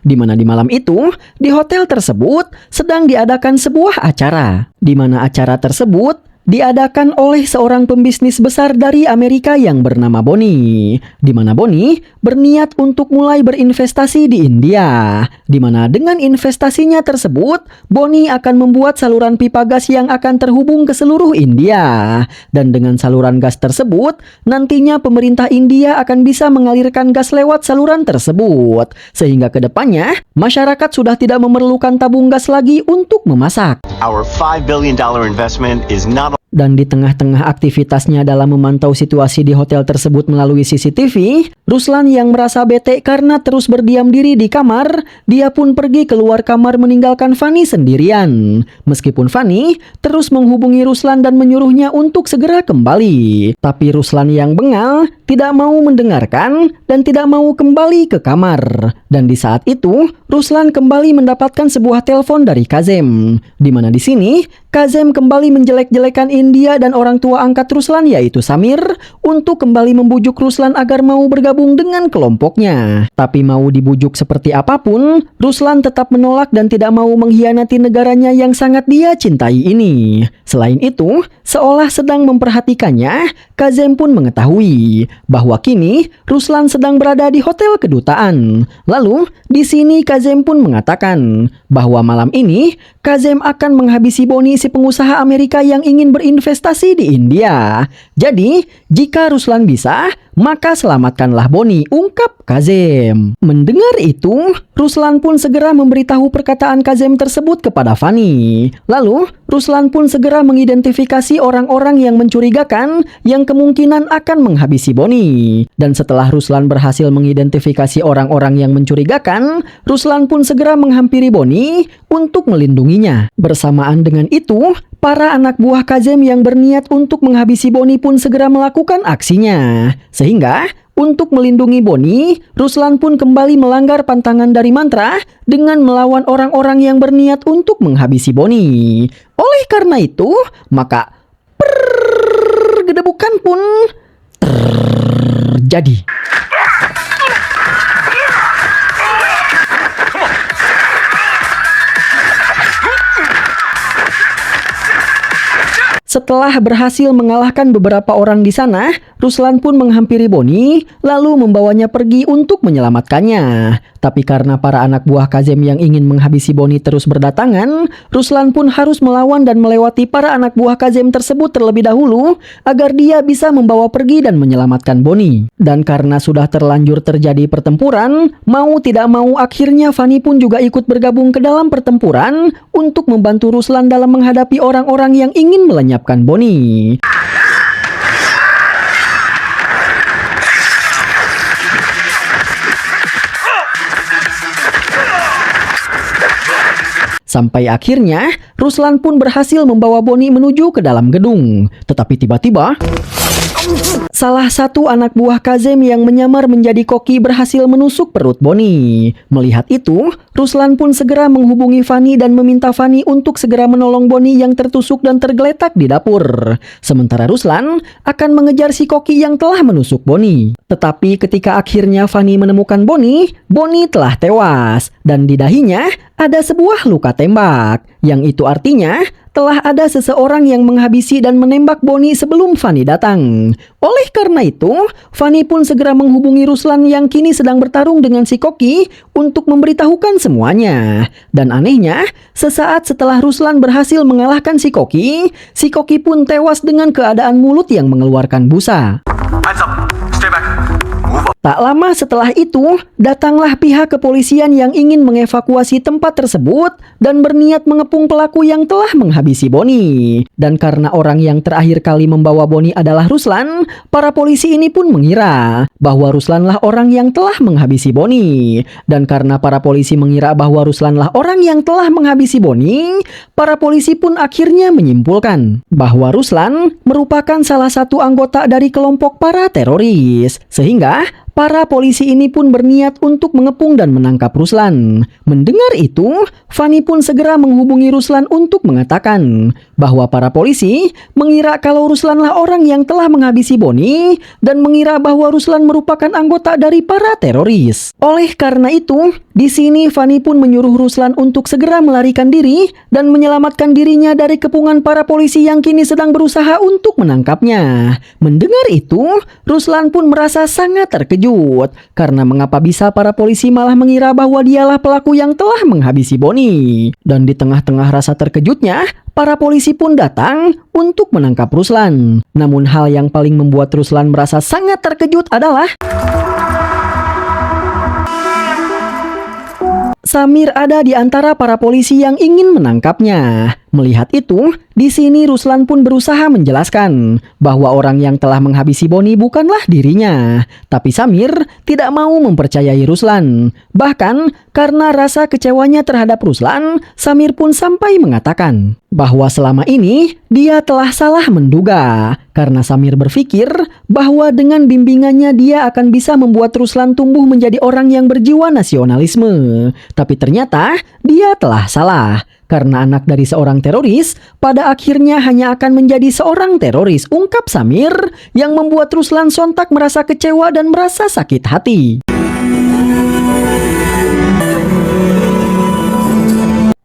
Di mana di malam itu, di hotel tersebut sedang diadakan sebuah acara, di mana acara tersebut diadakan oleh seorang pembisnis besar dari Amerika yang bernama Bonnie, di mana Bonnie berniat untuk mulai berinvestasi di India, di mana dengan investasinya tersebut, Bonnie akan membuat saluran pipa gas yang akan terhubung ke seluruh India, dan dengan saluran gas tersebut, nantinya pemerintah India akan bisa mengalirkan gas lewat saluran tersebut, sehingga kedepannya, masyarakat sudah tidak memerlukan tabung gas lagi untuk memasak. Our $5 billion investment is not. Dan di tengah-tengah aktivitasnya dalam memantau situasi di hotel tersebut melalui CCTV, Ruslan yang merasa bete karena terus berdiam diri di kamar, dia pun pergi keluar kamar meninggalkan Fanny sendirian. Meskipun Fanny terus menghubungi Ruslan dan menyuruhnya untuk segera kembali. Tapi Ruslan yang bengal tidak mau mendengarkan dan tidak mau kembali ke kamar. Dan di saat itu, Ruslan kembali mendapatkan sebuah telepon dari Kazem, di mana di sini Kazem kembali menjelek-jelekan India dan orang tua angkat Ruslan yaitu Samir untuk kembali membujuk Ruslan agar mau bergabung dengan kelompoknya. Tapi mau dibujuk seperti apapun, Ruslan tetap menolak dan tidak mau mengkhianati negaranya yang sangat dia cintai ini. Selain itu, seolah sedang memperhatikannya, Kazem pun mengetahui bahwa kini Ruslan sedang berada di hotel kedutaan. Lalu, di sini Kazem pun mengatakan bahwa malam ini Kazem akan menghabisi Boni, si pengusaha Amerika yang ingin berinvestasi di India. Jadi, jika Ruslan bisa, maka selamatkanlah Boni, ungkap Kazem. Mendengar itu, Ruslan pun segera memberitahu perkataan Kazem tersebut kepada Fani. Lalu, Ruslan pun segera mengidentifikasi orang-orang yang mencurigakan yang kemungkinan akan menghabisi Boni. Dan setelah Ruslan berhasil mengidentifikasi orang-orang yang mencurigakan, Ruslan pun segera menghampiri Boni untuk melindunginya. Bersamaan dengan itu, para anak buah Kazem yang berniat untuk menghabisi Boni pun segera melakukan aksinya. Sehingga, untuk melindungi Boni, Ruslan pun kembali melanggar pantangan dari mantra dengan melawan orang-orang yang berniat untuk menghabisi Boni. Oleh karena itu, maka pergedebukan pun terjadi. Setelah berhasil mengalahkan beberapa orang di sana, Ruslan pun menghampiri Boni, lalu membawanya pergi untuk menyelamatkannya. Tapi karena para anak buah Kazem yang ingin menghabisi Boni terus berdatangan, Ruslan pun harus melawan dan melewati para anak buah Kazem tersebut terlebih dahulu, agar dia bisa membawa pergi dan menyelamatkan Boni. Dan karena sudah terlanjur terjadi pertempuran, mau tidak mau akhirnya Fani pun juga ikut bergabung ke dalam pertempuran untuk membantu Ruslan dalam menghadapi orang-orang yang ingin melenyapkan Boni. Sampai akhirnya, Ruslan pun berhasil membawa Boni menuju ke dalam gedung. Tetapi tiba-tiba, salah satu anak buah Kazem yang menyamar menjadi koki berhasil menusuk perut Boni. Melihat itu, Ruslan pun segera menghubungi Fani dan meminta Fani untuk segera menolong Boni yang tertusuk dan tergeletak di dapur. Sementara Ruslan akan mengejar si koki yang telah menusuk Boni. Tetapi ketika akhirnya Fani menemukan Boni, Boni telah tewas dan di dahinya ada sebuah luka tembak, yang itu artinya telah ada seseorang yang menghabisi dan menembak Boni sebelum Fani datang. Oleh karena itu, Fani pun segera menghubungi Ruslan yang kini sedang bertarung dengan si koki untuk memberitahukan semuanya. Dan anehnya, sesaat setelah Ruslan berhasil mengalahkan si koki pun tewas dengan keadaan mulut yang mengeluarkan busa. Hands up. Stay back. Move up. Tak lama setelah itu, datanglah pihak kepolisian yang ingin mengevakuasi tempat tersebut dan berniat mengepung pelaku yang telah menghabisi Boni. Dan karena orang yang terakhir kali membawa Boni adalah Ruslan, para polisi ini pun mengira bahwa Ruslanlah orang yang telah menghabisi Boni. Dan karena para polisi mengira bahwa Ruslanlah orang yang telah menghabisi Boni, para polisi pun akhirnya menyimpulkan bahwa Ruslan merupakan salah satu anggota dari kelompok para teroris. Sehingga para polisi ini pun berniat untuk mengepung dan menangkap Ruslan. Mendengar itu, Fani pun segera menghubungi Ruslan untuk mengatakan bahwa para polisi mengira kalau Ruslanlah orang yang telah menghabisi Boni dan mengira bahwa Ruslan merupakan anggota dari para teroris. Oleh karena itu, di sini Fani pun menyuruh Ruslan untuk segera melarikan diri dan menyelamatkan dirinya dari kepungan para polisi yang kini sedang berusaha untuk menangkapnya. Mendengar itu, Ruslan pun merasa sangat terkejut karena mengapa bisa para polisi malah mengira bahwa dialah pelaku yang telah menghabisi Boni. Dan di tengah-tengah rasa terkejutnya, para polisi pun datang untuk menangkap Ruslan. Namun hal yang paling membuat Ruslan merasa sangat terkejut adalah Samir ada di antara para polisi yang ingin menangkapnya. Melihat itu, di sini Ruslan pun berusaha menjelaskan bahwa orang yang telah menghabisi Boni bukanlah dirinya. Tapi Samir tidak mau mempercayai Ruslan. Bahkan karena rasa kecewanya terhadap Ruslan, Samir pun sampai mengatakan bahwa selama ini dia telah salah menduga. Karena Samir berpikir bahwa dengan bimbingannya dia akan bisa membuat Ruslan tumbuh menjadi orang yang berjiwa nasionalisme. Tapi ternyata dia telah salah. Karena anak dari seorang teroris, pada akhirnya hanya akan menjadi seorang teroris, ungkap Samir, yang membuat Ruslan sontak merasa kecewa dan merasa sakit hati.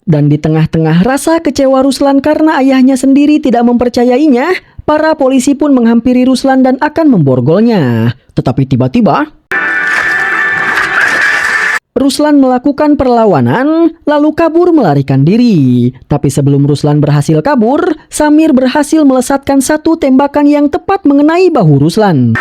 Dan di tengah-tengah rasa kecewa Ruslan karena ayahnya sendiri tidak mempercayainya, para polisi pun menghampiri Ruslan dan akan memborgolnya. Tetapi tiba-tiba Ruslan melakukan perlawanan, lalu kabur melarikan diri. Tapi sebelum Ruslan berhasil kabur, Samir berhasil melesatkan satu tembakan yang tepat mengenai bahu Ruslan.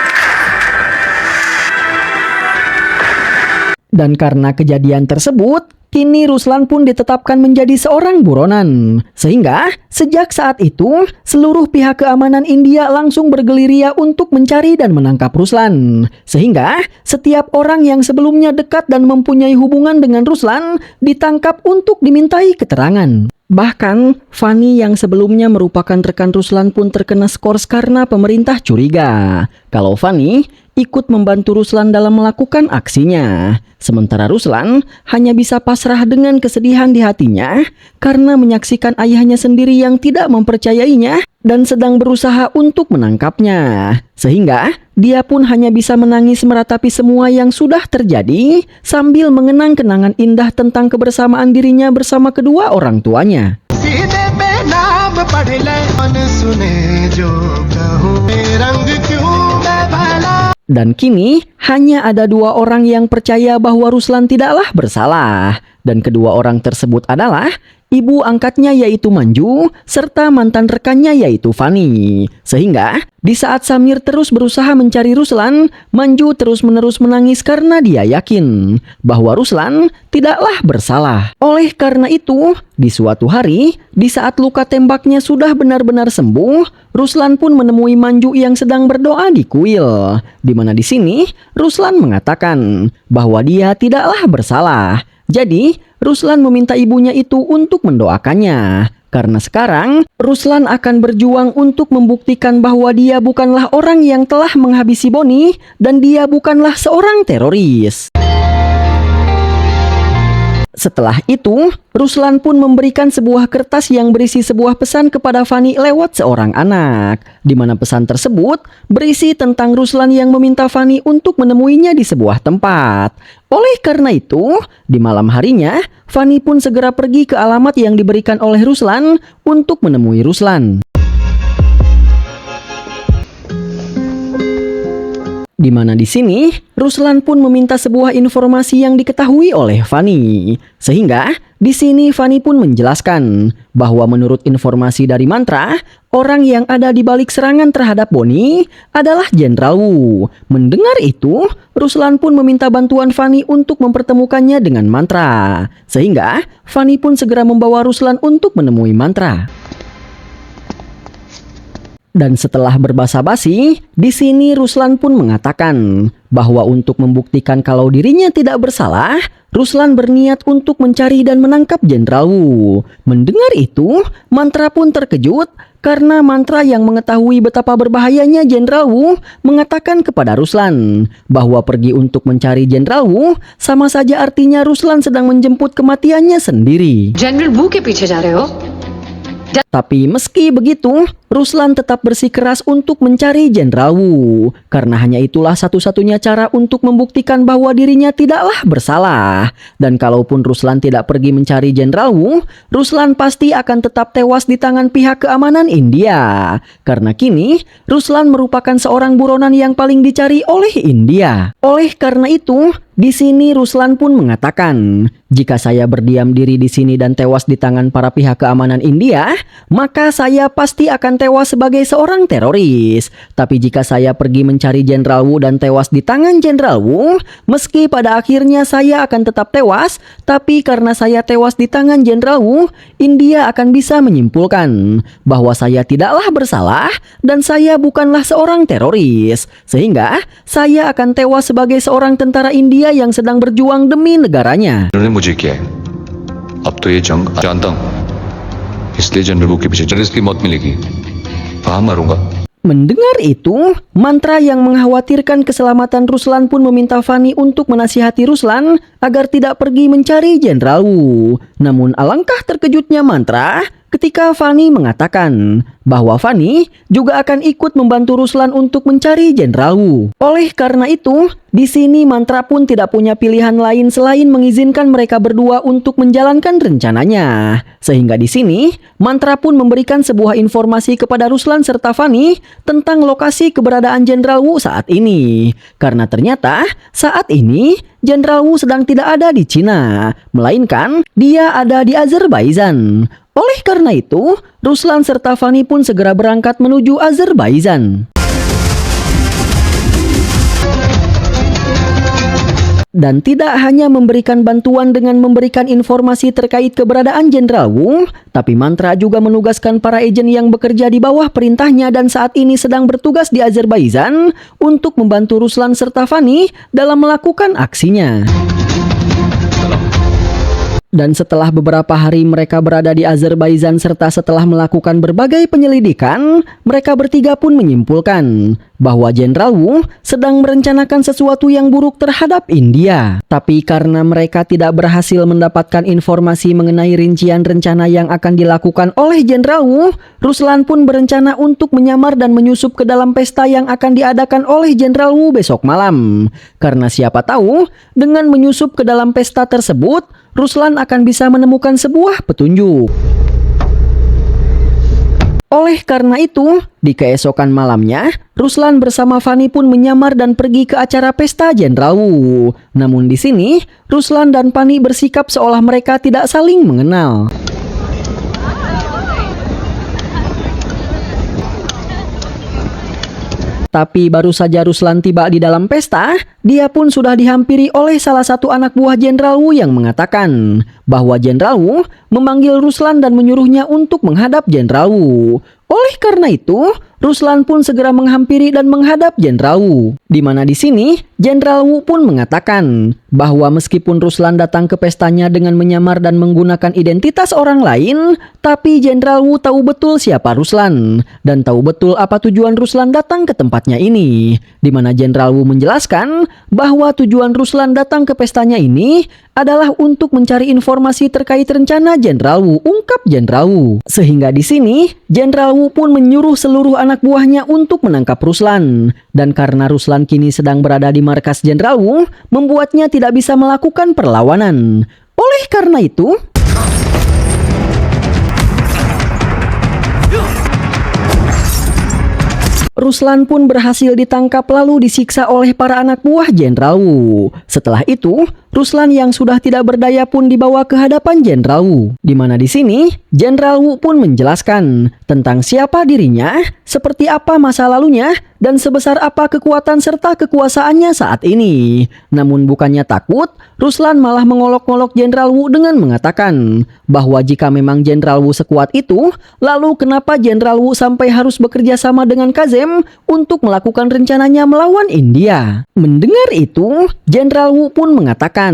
Dan karena kejadian tersebut, kini Ruslan pun ditetapkan menjadi seorang buronan. Sehingga sejak saat itu, seluruh pihak keamanan India langsung bergeliria untuk mencari dan menangkap Ruslan. Sehingga setiap orang yang sebelumnya dekat dan mempunyai hubungan dengan Ruslan ditangkap untuk dimintai keterangan. Bahkan, Fani yang sebelumnya merupakan rekan Ruslan pun terkena skors karena pemerintah curiga kalau Fani ikut membantu Ruslan dalam melakukan aksinya. Sementara Ruslan hanya bisa pasrah dengan kesedihan di hatinya karena menyaksikan ayahnya sendiri yang tidak mempercayainya dan sedang berusaha untuk menangkapnya. Sehingga dia pun hanya bisa menangis meratapi semua yang sudah terjadi sambil mengenang kenangan indah tentang kebersamaan dirinya bersama kedua orang tuanya. Dan kini hanya ada dua orang yang percaya bahwa Ruslan tidaklah bersalah. Dan kedua orang tersebut adalah ibu angkatnya yaitu Manju serta mantan rekannya yaitu Fani. Sehingga di saat Samir terus berusaha mencari Ruslan, Manju terus-menerus menangis karena dia yakin bahwa Ruslan tidaklah bersalah. Oleh karena itu, di suatu hari, di saat luka tembaknya sudah benar-benar sembuh, Ruslan pun menemui Manju yang sedang berdoa di kuil. Di mana di sini Ruslan mengatakan bahwa dia tidaklah bersalah. Jadi, Ruslan meminta ibunya itu untuk mendoakannya. Karena sekarang, Ruslan akan berjuang untuk membuktikan bahwa dia bukanlah orang yang telah menghabisi Boni dan dia bukanlah seorang teroris. Setelah itu, Ruslan pun memberikan sebuah kertas yang berisi sebuah pesan kepada Fani lewat seorang anak. Di mana pesan tersebut berisi tentang Ruslan yang meminta Fani untuk menemuinya di sebuah tempat. Oleh karena itu, di malam harinya, Fani pun segera pergi ke alamat yang diberikan oleh Ruslan untuk menemui Ruslan. Di mana di sini, Ruslan pun meminta sebuah informasi yang diketahui oleh Fani. Sehingga di sini Fani pun menjelaskan bahwa menurut informasi dari Mantra, orang yang ada di balik serangan terhadap Boni adalah Jenderal Wu. Mendengar itu, Ruslan pun meminta bantuan Fani untuk mempertemukannya dengan Mantra. Sehingga Fani pun segera membawa Ruslan untuk menemui Mantra. Dan setelah berbasa-basi, di sini Ruslan pun mengatakan bahwa untuk membuktikan kalau dirinya tidak bersalah, Ruslan berniat untuk mencari dan menangkap Jenderal Wu. Mendengar itu, Mantra pun terkejut karena Mantra yang mengetahui betapa berbahayanya Jenderal Wu mengatakan kepada Ruslan bahwa pergi untuk mencari Jenderal Wu sama saja artinya Ruslan sedang menjemput kematiannya sendiri. General Wu के पीछे जा रहे हो? Tapi meski begitu, Ruslan tetap bersikeras untuk mencari Jenderal Wu. Karena hanya itulah satu-satunya cara untuk membuktikan bahwa dirinya tidaklah bersalah. Dan kalaupun Ruslan tidak pergi mencari Jenderal Wu, Ruslan pasti akan tetap tewas di tangan pihak keamanan India. Karena kini, Ruslan merupakan seorang buronan yang paling dicari oleh India. Oleh karena itu, di sini Ruslan pun mengatakan Jika saya berdiam diri di sini dan tewas di tangan para pihak keamanan India, maka saya pasti akan tewas sebagai seorang teroris. Tapi jika saya pergi mencari Jenderal Wu dan tewas di tangan Jenderal Wu, meski pada akhirnya saya akan tetap tewas, tapi karena saya tewas di tangan Jenderal Wu, India akan bisa menyimpulkan bahwa saya tidaklah bersalah dan saya bukanlah seorang teroris. Sehingga saya akan tewas sebagai seorang tentara India yang sedang berjuang demi negaranya. उन्होंने मुझे किया है अब तो ये जंग जानता हूं इसलिए जनरल वू के पीछे टेररिस्ट की मौत मिलेगी वहां मरूंगा. Mendengar itu, Mantra yang mengkhawatirkan keselamatan Ruslan pun meminta Fanny untuk menasihati Ruslan agar tidak pergi mencari Jenderal Wu. Namun alangkah terkejutnya Mantra ketika Fanny mengatakan bahwa Fanny juga akan ikut membantu Ruslan untuk mencari Jenderal Wu. Oleh karena itu, di sini Mantra pun tidak punya pilihan lain selain mengizinkan mereka berdua untuk menjalankan rencananya. Sehingga di sini, Mantra pun memberikan sebuah informasi kepada Ruslan serta Fanny tentang lokasi keberadaan Jenderal Wu saat ini. Karena ternyata saat ini Jenderal Wu sedang tidak ada di Cina, melainkan dia ada di Azerbaijan. Oleh karena itu, Ruslan serta Fanny pun segera berangkat menuju Azerbaijan. Dan tidak hanya memberikan bantuan dengan memberikan informasi terkait keberadaan Jenderal Wu, tapi Mantra juga menugaskan para agen yang bekerja di bawah perintahnya dan saat ini sedang bertugas di Azerbaijan untuk membantu Ruslan serta Fanny dalam melakukan aksinya. Dan setelah beberapa hari mereka berada di Azerbaijan serta setelah melakukan berbagai penyelidikan, mereka bertiga pun menyimpulkan bahwa Jenderal Wu sedang merencanakan sesuatu yang buruk terhadap India. Tapi karena mereka tidak berhasil mendapatkan informasi mengenai rincian rencana yang akan dilakukan oleh Jenderal Wu, Ruslan pun berencana untuk menyamar dan menyusup ke dalam pesta yang akan diadakan oleh Jenderal Wu besok malam. Karena siapa tahu, dengan menyusup ke dalam pesta tersebut, Ruslan akan bisa menemukan sebuah petunjuk. Oleh karena itu, di keesokan malamnya, Ruslan bersama Fanny pun menyamar dan pergi ke acara pesta Jenderal Wu. Namun di sini, Ruslan dan Fanny bersikap seolah mereka tidak saling mengenal. Tapi baru saja Ruslan tiba di dalam pesta, dia pun sudah dihampiri oleh salah satu anak buah Jenderal Wu yang mengatakan bahwa Jenderal Wu memanggil Ruslan dan menyuruhnya untuk menghadap Jenderal Wu. Oleh karena itu, Ruslan pun segera menghampiri dan menghadap Jenderal Wu. Di mana di sini, Jenderal Wu pun mengatakan bahwa meskipun Ruslan datang ke pestanya dengan menyamar dan menggunakan identitas orang lain, tapi Jenderal Wu tahu betul siapa Ruslan dan tahu betul apa tujuan Ruslan datang ke tempatnya ini. Di mana Jenderal Wu menjelaskan bahwa tujuan Ruslan datang ke pestanya ini adalah untuk mencari informasi terkait rencana Jenderal Wu, ungkap Jenderal Wu. Sehingga di sini, Jenderal Wu pun menyuruh seluruh anak buahnya untuk menangkap Ruslan. Dan karena Ruslan kini sedang berada di markas Jenderal Wu, membuatnya tidak bisa melakukan perlawanan. Oleh karena itu, Ruslan pun berhasil ditangkap lalu disiksa oleh para anak buah Jenderal Wu. Setelah itu, Ruslan yang sudah tidak berdaya pun dibawa ke hadapan Jenderal Wu. Di mana di sini, Jenderal Wu pun menjelaskan tentang siapa dirinya, seperti apa masa lalunya, dan sebesar apa kekuatan serta kekuasaannya saat ini. Namun bukannya takut, Ruslan malah mengolok-olok Jenderal Wu dengan mengatakan bahwa jika memang Jenderal Wu sekuat itu, lalu kenapa Jenderal Wu sampai harus bekerja sama dengan Kazem untuk melakukan rencananya melawan India? Mendengar itu, Jenderal Wu pun mengatakan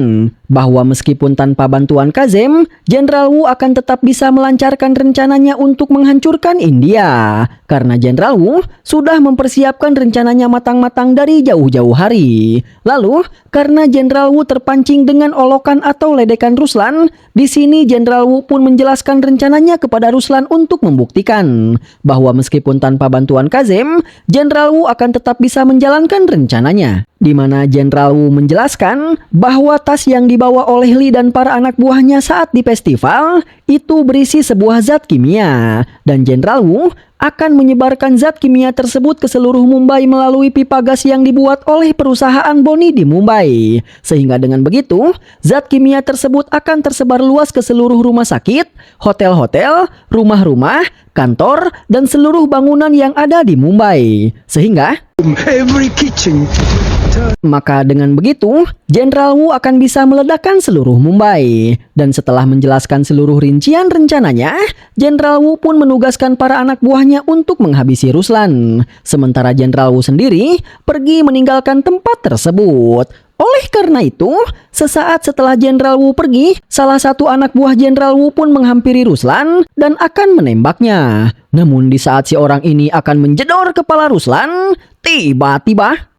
bahwa meskipun tanpa bantuan Kazem, Jenderal Wu akan tetap bisa melancarkan rencananya untuk menghancurkan India. Karena Jenderal Wu sudah mempersiapkan rencananya matang-matang dari jauh-jauh hari. Lalu, karena Jenderal Wu terpancing dengan olokan atau ledekan Ruslan, di sini Jenderal Wu pun menjelaskan rencananya kepada Ruslan untuk membuktikan bahwa meskipun tanpa bantuan Kazem, Jenderal Wu akan tetap bisa menjalankan rencananya. Di mana Jenderal Wu menjelaskan bahwa tas yang dibawa oleh Lee dan para anak buahnya saat di festival itu berisi sebuah zat kimia. Dan Jenderal Wu akan menyebarkan zat kimia tersebut ke seluruh Mumbai melalui pipa gas yang dibuat oleh perusahaan Boni di Mumbai. Sehingga dengan begitu, zat kimia tersebut akan tersebar luas ke seluruh rumah sakit, hotel-hotel, rumah-rumah, kantor, dan seluruh bangunan yang ada di Mumbai. Sehingga every kitchen. maka dengan begitu, Jenderal Wu akan bisa meledakkan seluruh Mumbai. Dan setelah menjelaskan seluruh rincian rencananya, Jenderal Wu pun menugaskan para anak buahnya untuk menghabisi Ruslan. Sementara Jenderal Wu sendiri pergi meninggalkan tempat tersebut. Oleh karena itu, sesaat setelah Jenderal Wu pergi, salah satu anak buah Jenderal Wu pun menghampiri Ruslan dan akan menembaknya. Namun di saat si orang ini akan menjedor kepala Ruslan, tiba-tiba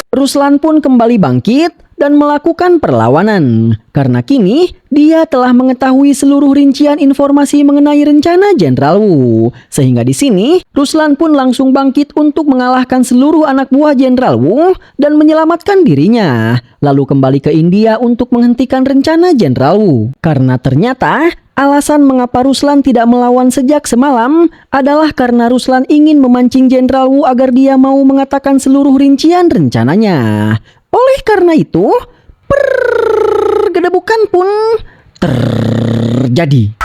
Ruslan pun kembali bangkit dan melakukan perlawanan. Karena kini dia telah mengetahui seluruh rincian informasi mengenai rencana Jenderal Wu. Sehingga di sini Ruslan pun langsung bangkit untuk mengalahkan seluruh anak buah Jenderal Wu dan menyelamatkan dirinya. Lalu kembali ke India untuk menghentikan rencana Jenderal Wu. Karena ternyata alasan mengapa Ruslan tidak melawan sejak semalam adalah karena Ruslan ingin memancing Jenderal Wu agar dia mau mengatakan seluruh rincian rencananya. Oleh karena itu, pergedebukan pun terjadi.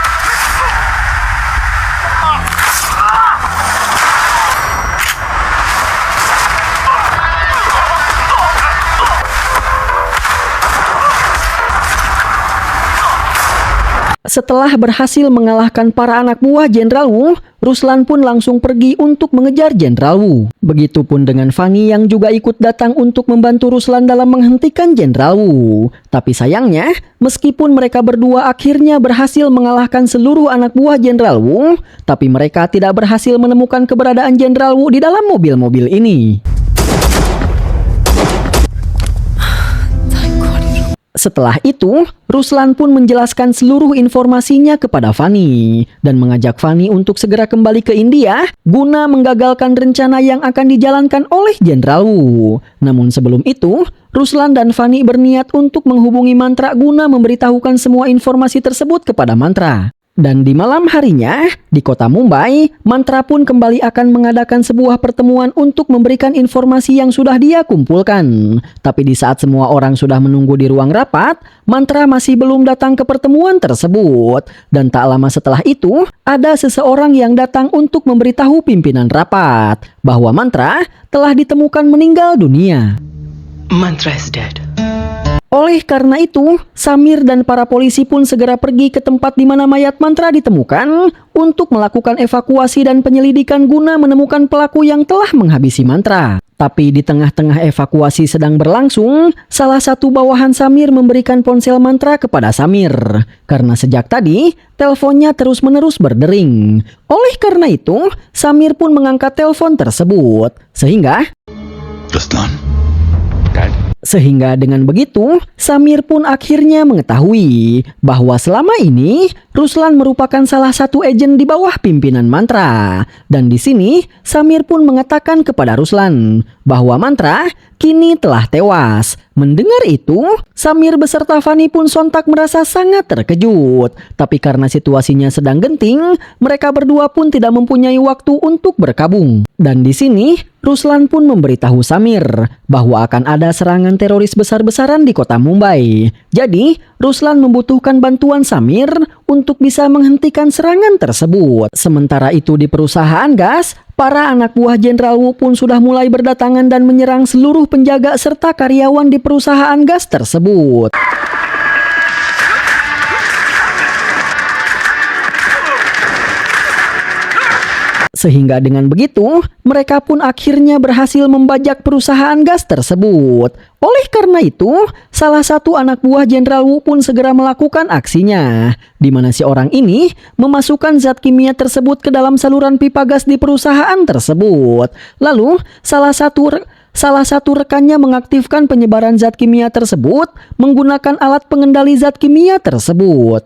Setelah berhasil mengalahkan para anak buah Jenderal Wu, Ruslan pun langsung pergi untuk mengejar Jenderal Wu. Begitupun dengan Fanny yang juga ikut datang untuk membantu Ruslan dalam menghentikan Jenderal Wu. Tapi sayangnya, meskipun mereka berdua akhirnya berhasil mengalahkan seluruh anak buah Jenderal Wu, tapi mereka tidak berhasil menemukan keberadaan Jenderal Wu di dalam mobil-mobil ini. Setelah itu, Ruslan pun menjelaskan seluruh informasinya kepada Fanny dan mengajak Fanny untuk segera kembali ke India guna menggagalkan rencana yang akan dijalankan oleh Jenderal Wu. Namun sebelum itu, Ruslan dan Fanny berniat untuk menghubungi Mantra guna memberitahukan semua informasi tersebut kepada Mantra. Dan di malam harinya, di kota Mumbai, Mantra pun kembali akan mengadakan sebuah pertemuan untuk memberikan informasi yang sudah dia kumpulkan. Tapi di saat semua orang sudah menunggu di ruang rapat, Mantra masih belum datang ke pertemuan tersebut. Dan tak lama setelah itu, ada seseorang yang datang untuk memberitahu pimpinan rapat bahwa Mantra telah ditemukan meninggal dunia. Mantra is dead. Oleh karena itu, Samir dan para polisi pun segera pergi ke tempat di mana mayat Mantra ditemukan untuk melakukan evakuasi dan penyelidikan guna menemukan pelaku yang telah menghabisi Mantra. Tapi di tengah-tengah evakuasi sedang berlangsung, salah satu bawahan Samir memberikan ponsel Mantra kepada Samir. Karena sejak tadi, teleponnya terus-menerus berdering. Oleh karena itu, Samir pun mengangkat telepon tersebut. Sehingga dengan begitu, Samir pun akhirnya mengetahui bahwa selama ini Ruslan merupakan salah satu agen di bawah pimpinan Mantra. Dan di sini, Samir pun mengatakan kepada Ruslan bahwa Mantra kini telah tewas. Mendengar itu, Samir beserta Fanny pun sontak merasa sangat terkejut. Tapi karena situasinya sedang genting, mereka berdua pun tidak mempunyai waktu untuk berkabung. Dan di sini, Ruslan pun memberitahu Samir bahwa akan ada serangan teroris besar-besaran di kota Mumbai. Jadi, Ruslan membutuhkan bantuan Samir untuk bisa menghentikan serangan tersebut. Sementara itu di perusahaan gas, para anak buah Jenderal Wu pun sudah mulai berdatangan dan menyerang seluruh penjaga serta karyawan di perusahaan gas tersebut. Sehingga dengan begitu, mereka pun akhirnya berhasil membajak perusahaan gas tersebut. Oleh karena itu, salah satu anak buah Jenderal Wu pun segera melakukan aksinya, di mana si orang ini memasukkan zat kimia tersebut ke dalam saluran pipa gas di perusahaan tersebut. Lalu, salah satu rekannya mengaktifkan penyebaran zat kimia tersebut menggunakan alat pengendali zat kimia tersebut.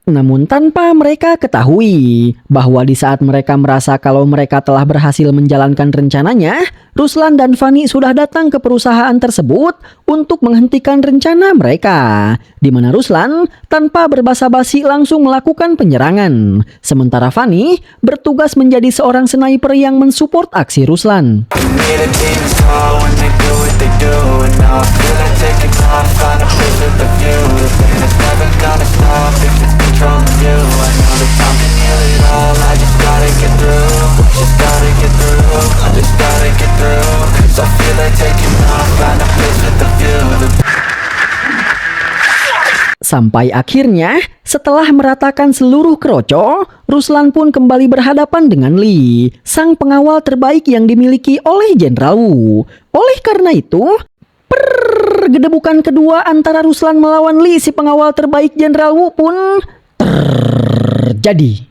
Namun tanpa mereka ketahui bahwa di saat mereka merasa kalau mereka telah berhasil menjalankan rencananya, Ruslan dan Fani sudah datang ke perusahaan tersebut untuk menghentikan rencana mereka, di mana Ruslan tanpa berbasa-basi langsung melakukan penyerangan, sementara Fani bertugas menjadi seorang sniper yang mensupport aksi Ruslan. Sampai akhirnya, setelah meratakan seluruh kroco, Ruslan pun kembali berhadapan dengan Lee, sang pengawal terbaik yang dimiliki oleh Jenderal Wu. Oleh karena itu, pergedebukan kedua antara Ruslan melawan Lee, si pengawal terbaik Jenderal Wu pun terjadi.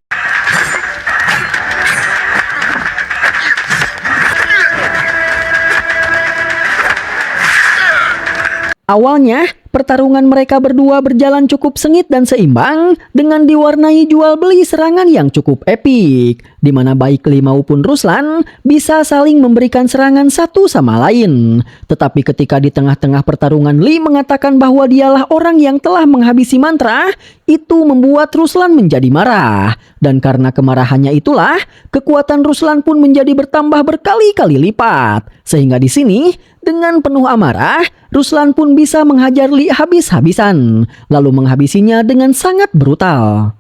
Awalnya, pertarungan mereka berdua berjalan cukup sengit dan seimbang dengan diwarnai jual beli serangan yang cukup epik, di mana baik Lee maupun Ruslan bisa saling memberikan serangan satu sama lain. Tetapi ketika di tengah-tengah pertarungan Lee mengatakan bahwa dialah orang yang telah menghabisi mantra, itu membuat Ruslan menjadi marah. Dan karena kemarahannya itulah, kekuatan Ruslan pun menjadi bertambah berkali-kali lipat. Sehingga di sini, dengan penuh amarah, Ruslan pun bisa menghajar Lee habis-habisan, lalu menghabisinya dengan sangat brutal.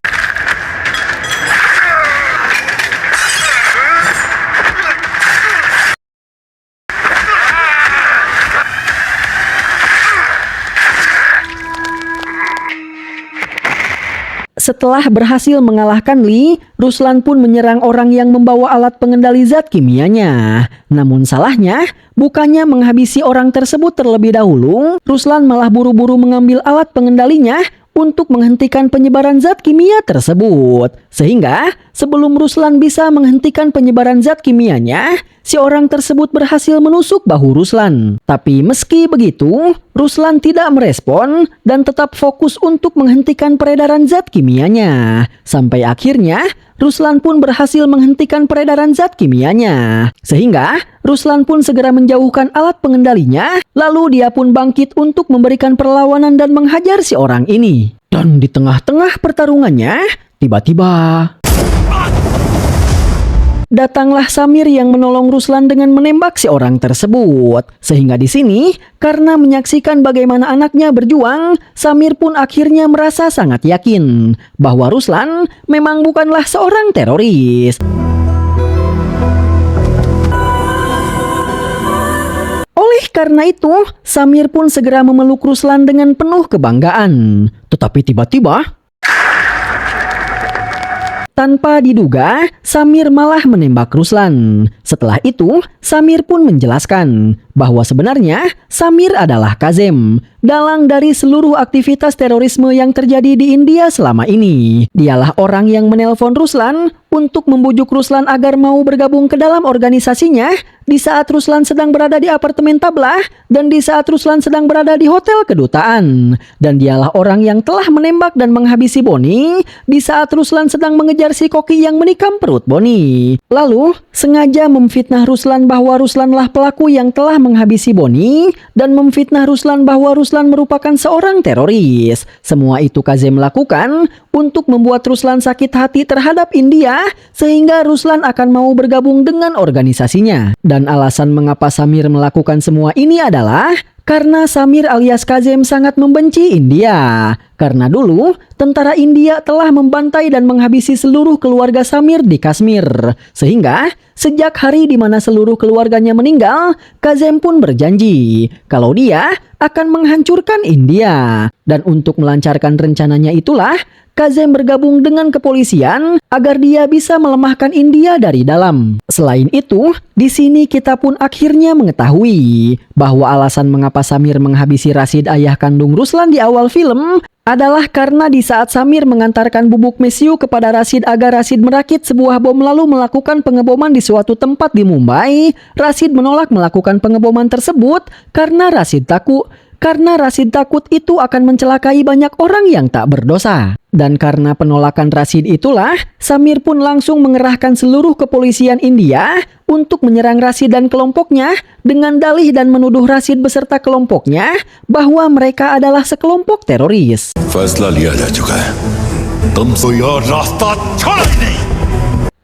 Setelah berhasil mengalahkan Lee, Ruslan pun menyerang orang yang membawa alat pengendali zat kimianya. Namun salahnya, bukannya menghabisi orang tersebut terlebih dahulu, Ruslan malah buru-buru mengambil alat pengendalinya untuk menghentikan penyebaran zat kimia tersebut. Sehingga, sebelum Ruslan bisa menghentikan penyebaran zat kimianya, si orang tersebut berhasil menusuk bahu Ruslan. Tapi meski begitu, Ruslan tidak merespon dan tetap fokus untuk menghentikan peredaran zat kimianya. Sampai akhirnya, Ruslan pun berhasil menghentikan peredaran zat kimianya. Sehingga, Ruslan pun segera menjauhkan alat pengendalinya, lalu dia pun bangkit untuk memberikan perlawanan dan menghajar si orang ini. Dan di tengah-tengah pertarungannya, tiba-tiba datanglah Samir yang menolong Ruslan dengan menembak si orang tersebut. Sehingga di sini, karena menyaksikan bagaimana anaknya berjuang, Samir pun akhirnya merasa sangat yakin bahwa Ruslan memang bukanlah seorang teroris. Oleh karena itu, Samir pun segera memeluk Ruslan dengan penuh kebanggaan. Tetapi tiba-tiba, tanpa diduga, Samir malah menembak Ruslan. Setelah itu, Samir pun menjelaskan bahwa sebenarnya Samir adalah Kazem, dalang dari seluruh aktivitas terorisme yang terjadi di India selama ini. Dialah orang yang menelpon Ruslan untuk membujuk Ruslan agar mau bergabung ke dalam organisasinya di saat Ruslan sedang berada di apartemen tablah dan di saat Ruslan sedang berada di hotel kedutaan. Dan dialah orang yang telah menembak dan menghabisi Boni di saat Ruslan sedang mengejar si koki yang menikam perut Boni. Lalu, sengaja memfitnah Ruslan bahwa Ruslanlah pelaku yang telah menghabisi Boni dan memfitnah Ruslan bahwa Ruslan merupakan seorang teroris. Semua itu Kazem lakukan untuk membuat Ruslan sakit hati terhadap India sehingga Ruslan akan mau bergabung dengan organisasinya. Dan alasan mengapa Samir melakukan semua ini adalah karena Samir alias Kazem sangat membenci India. Karena dulu, tentara India telah membantai dan menghabisi seluruh keluarga Samir di Kashmir. Sehingga, sejak hari di mana seluruh keluarganya meninggal, Kazem pun berjanji kalau dia akan menghancurkan India. Dan untuk melancarkan rencananya itulah, Kazem bergabung dengan kepolisian agar dia bisa melemahkan India dari dalam. Selain itu, di sini kita pun akhirnya mengetahui bahwa alasan mengapa Samir menghabisi Rashid ayah kandung Ruslan di awal film adalah karena di saat Samir mengantarkan bubuk mesiu kepada Rashid agar Rashid merakit sebuah bom lalu melakukan pengeboman di suatu tempat di Mumbai, Rashid menolak melakukan pengeboman tersebut karena Rashid takut karena Rashid takut itu akan mencelakai banyak orang yang tak berdosa. Dan karena penolakan Rashid itulah, Samir pun langsung mengerahkan seluruh kepolisian India untuk menyerang Rashid dan kelompoknya dengan dalih dan menuduh Rashid beserta kelompoknya bahwa mereka adalah sekelompok teroris. फैसला लिया जा चुका है तुमसे और रास्ता छोड़ा ही नहीं.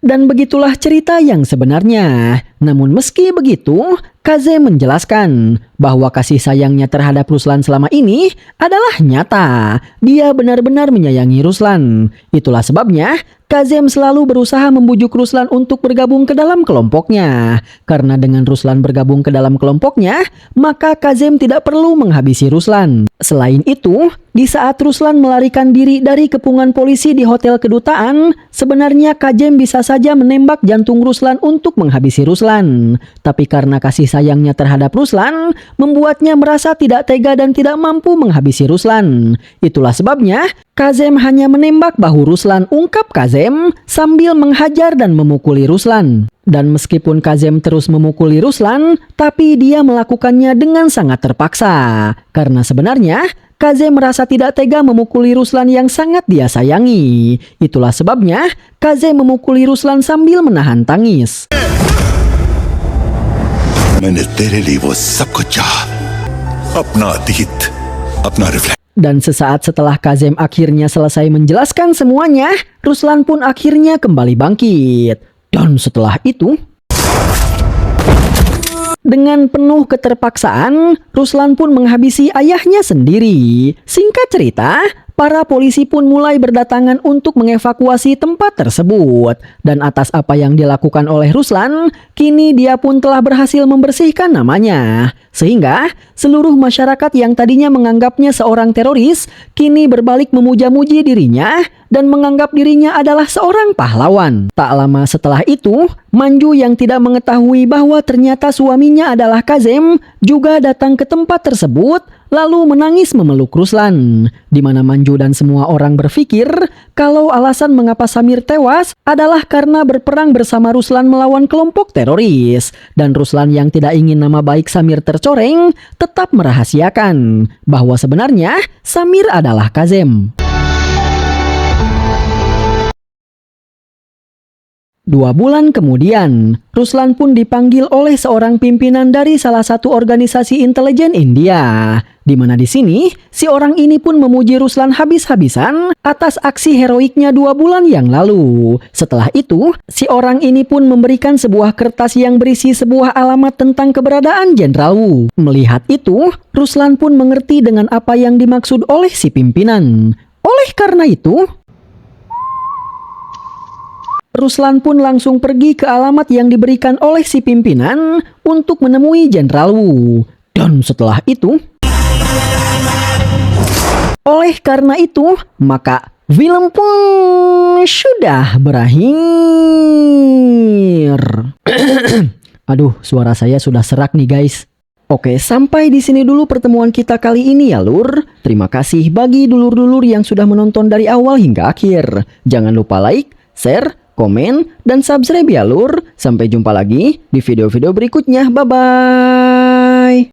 Dan begitulah cerita yang sebenarnya. Namun meski begitu, Kazem menjelaskan bahwa kasih sayangnya terhadap Ruslan selama ini adalah nyata. Dia benar-benar menyayangi Ruslan. Itulah sebabnya Kazem selalu berusaha membujuk Ruslan untuk bergabung ke dalam kelompoknya. Karena dengan Ruslan bergabung ke dalam kelompoknya, maka Kazem tidak perlu menghabisi Ruslan. Selain itu, di saat Ruslan melarikan diri dari kepungan polisi di hotel kedutaan, sebenarnya Kazem bisa saja menembak jantung Ruslan untuk menghabisi Ruslan. Tapi karena kasih sayangnya terhadap Ruslan, membuatnya merasa tidak tega dan tidak mampu menghabisi Ruslan. Itulah sebabnya Kazem hanya menembak bahu Ruslan, ungkap Kazem sambil menghajar dan memukuli Ruslan. Dan meskipun Kazem terus memukuli Ruslan, tapi dia melakukannya dengan sangat terpaksa. Karena sebenarnya Kazem merasa tidak tega memukuli Ruslan yang sangat dia sayangi. Itulah sebabnya Kazem memukuli Ruslan sambil menahan tangis. मैंने तेरे लिए वो सब कुछ चाहा अपना अतीत अपना reflect. Dan sesaat setelah Kazem akhirnya selesai menjelaskan semuanya, Ruslan pun akhirnya kembali bangkit. Dan setelah itu, dengan penuh keterpaksaan, Ruslan pun menghabisi ayahnya sendiri. Singkat cerita, para polisi pun mulai berdatangan untuk mengevakuasi tempat tersebut. Dan atas apa yang dilakukan oleh Ruslan, kini dia pun telah berhasil membersihkan namanya. Sehingga seluruh masyarakat yang tadinya menganggapnya seorang teroris, kini berbalik memuja-muji dirinya dan menganggap dirinya adalah seorang pahlawan. Tak lama setelah itu, Manju yang tidak mengetahui bahwa ternyata suaminya adalah Kazem juga datang ke tempat tersebut lalu menangis memeluk Ruslan. Di mana Manju dan semua orang berpikir kalau alasan mengapa Samir tewas adalah karena berperang bersama Ruslan melawan kelompok teroris. Dan Ruslan yang tidak ingin nama baik Samir tercoreng tetap merahasiakan bahwa sebenarnya Samir adalah Kazem. 2 bulan kemudian, Ruslan pun dipanggil oleh seorang pimpinan dari salah satu organisasi intelijen India. Di mana di sini, si orang ini pun memuji Ruslan habis-habisan atas aksi heroiknya 2 bulan yang lalu. Setelah itu, si orang ini pun memberikan sebuah kertas yang berisi sebuah alamat tentang keberadaan Jenderal Wu. Melihat itu, Ruslan pun mengerti dengan apa yang dimaksud oleh si pimpinan. Oleh karena itu, Ruslan pun langsung pergi ke alamat yang diberikan oleh si pimpinan untuk menemui Jenderal Wu. Dan setelah itu, oleh karena itu, maka film pun sudah berakhir. Aduh, suara saya sudah serak nih guys. Oke, sampai di sini dulu pertemuan kita kali ini ya lur. Terima kasih bagi dulur-dulur yang sudah menonton dari awal hingga akhir. Jangan lupa like, share, komen, dan subscribe ya lur. Sampai jumpa lagi di video-video berikutnya. Bye-bye.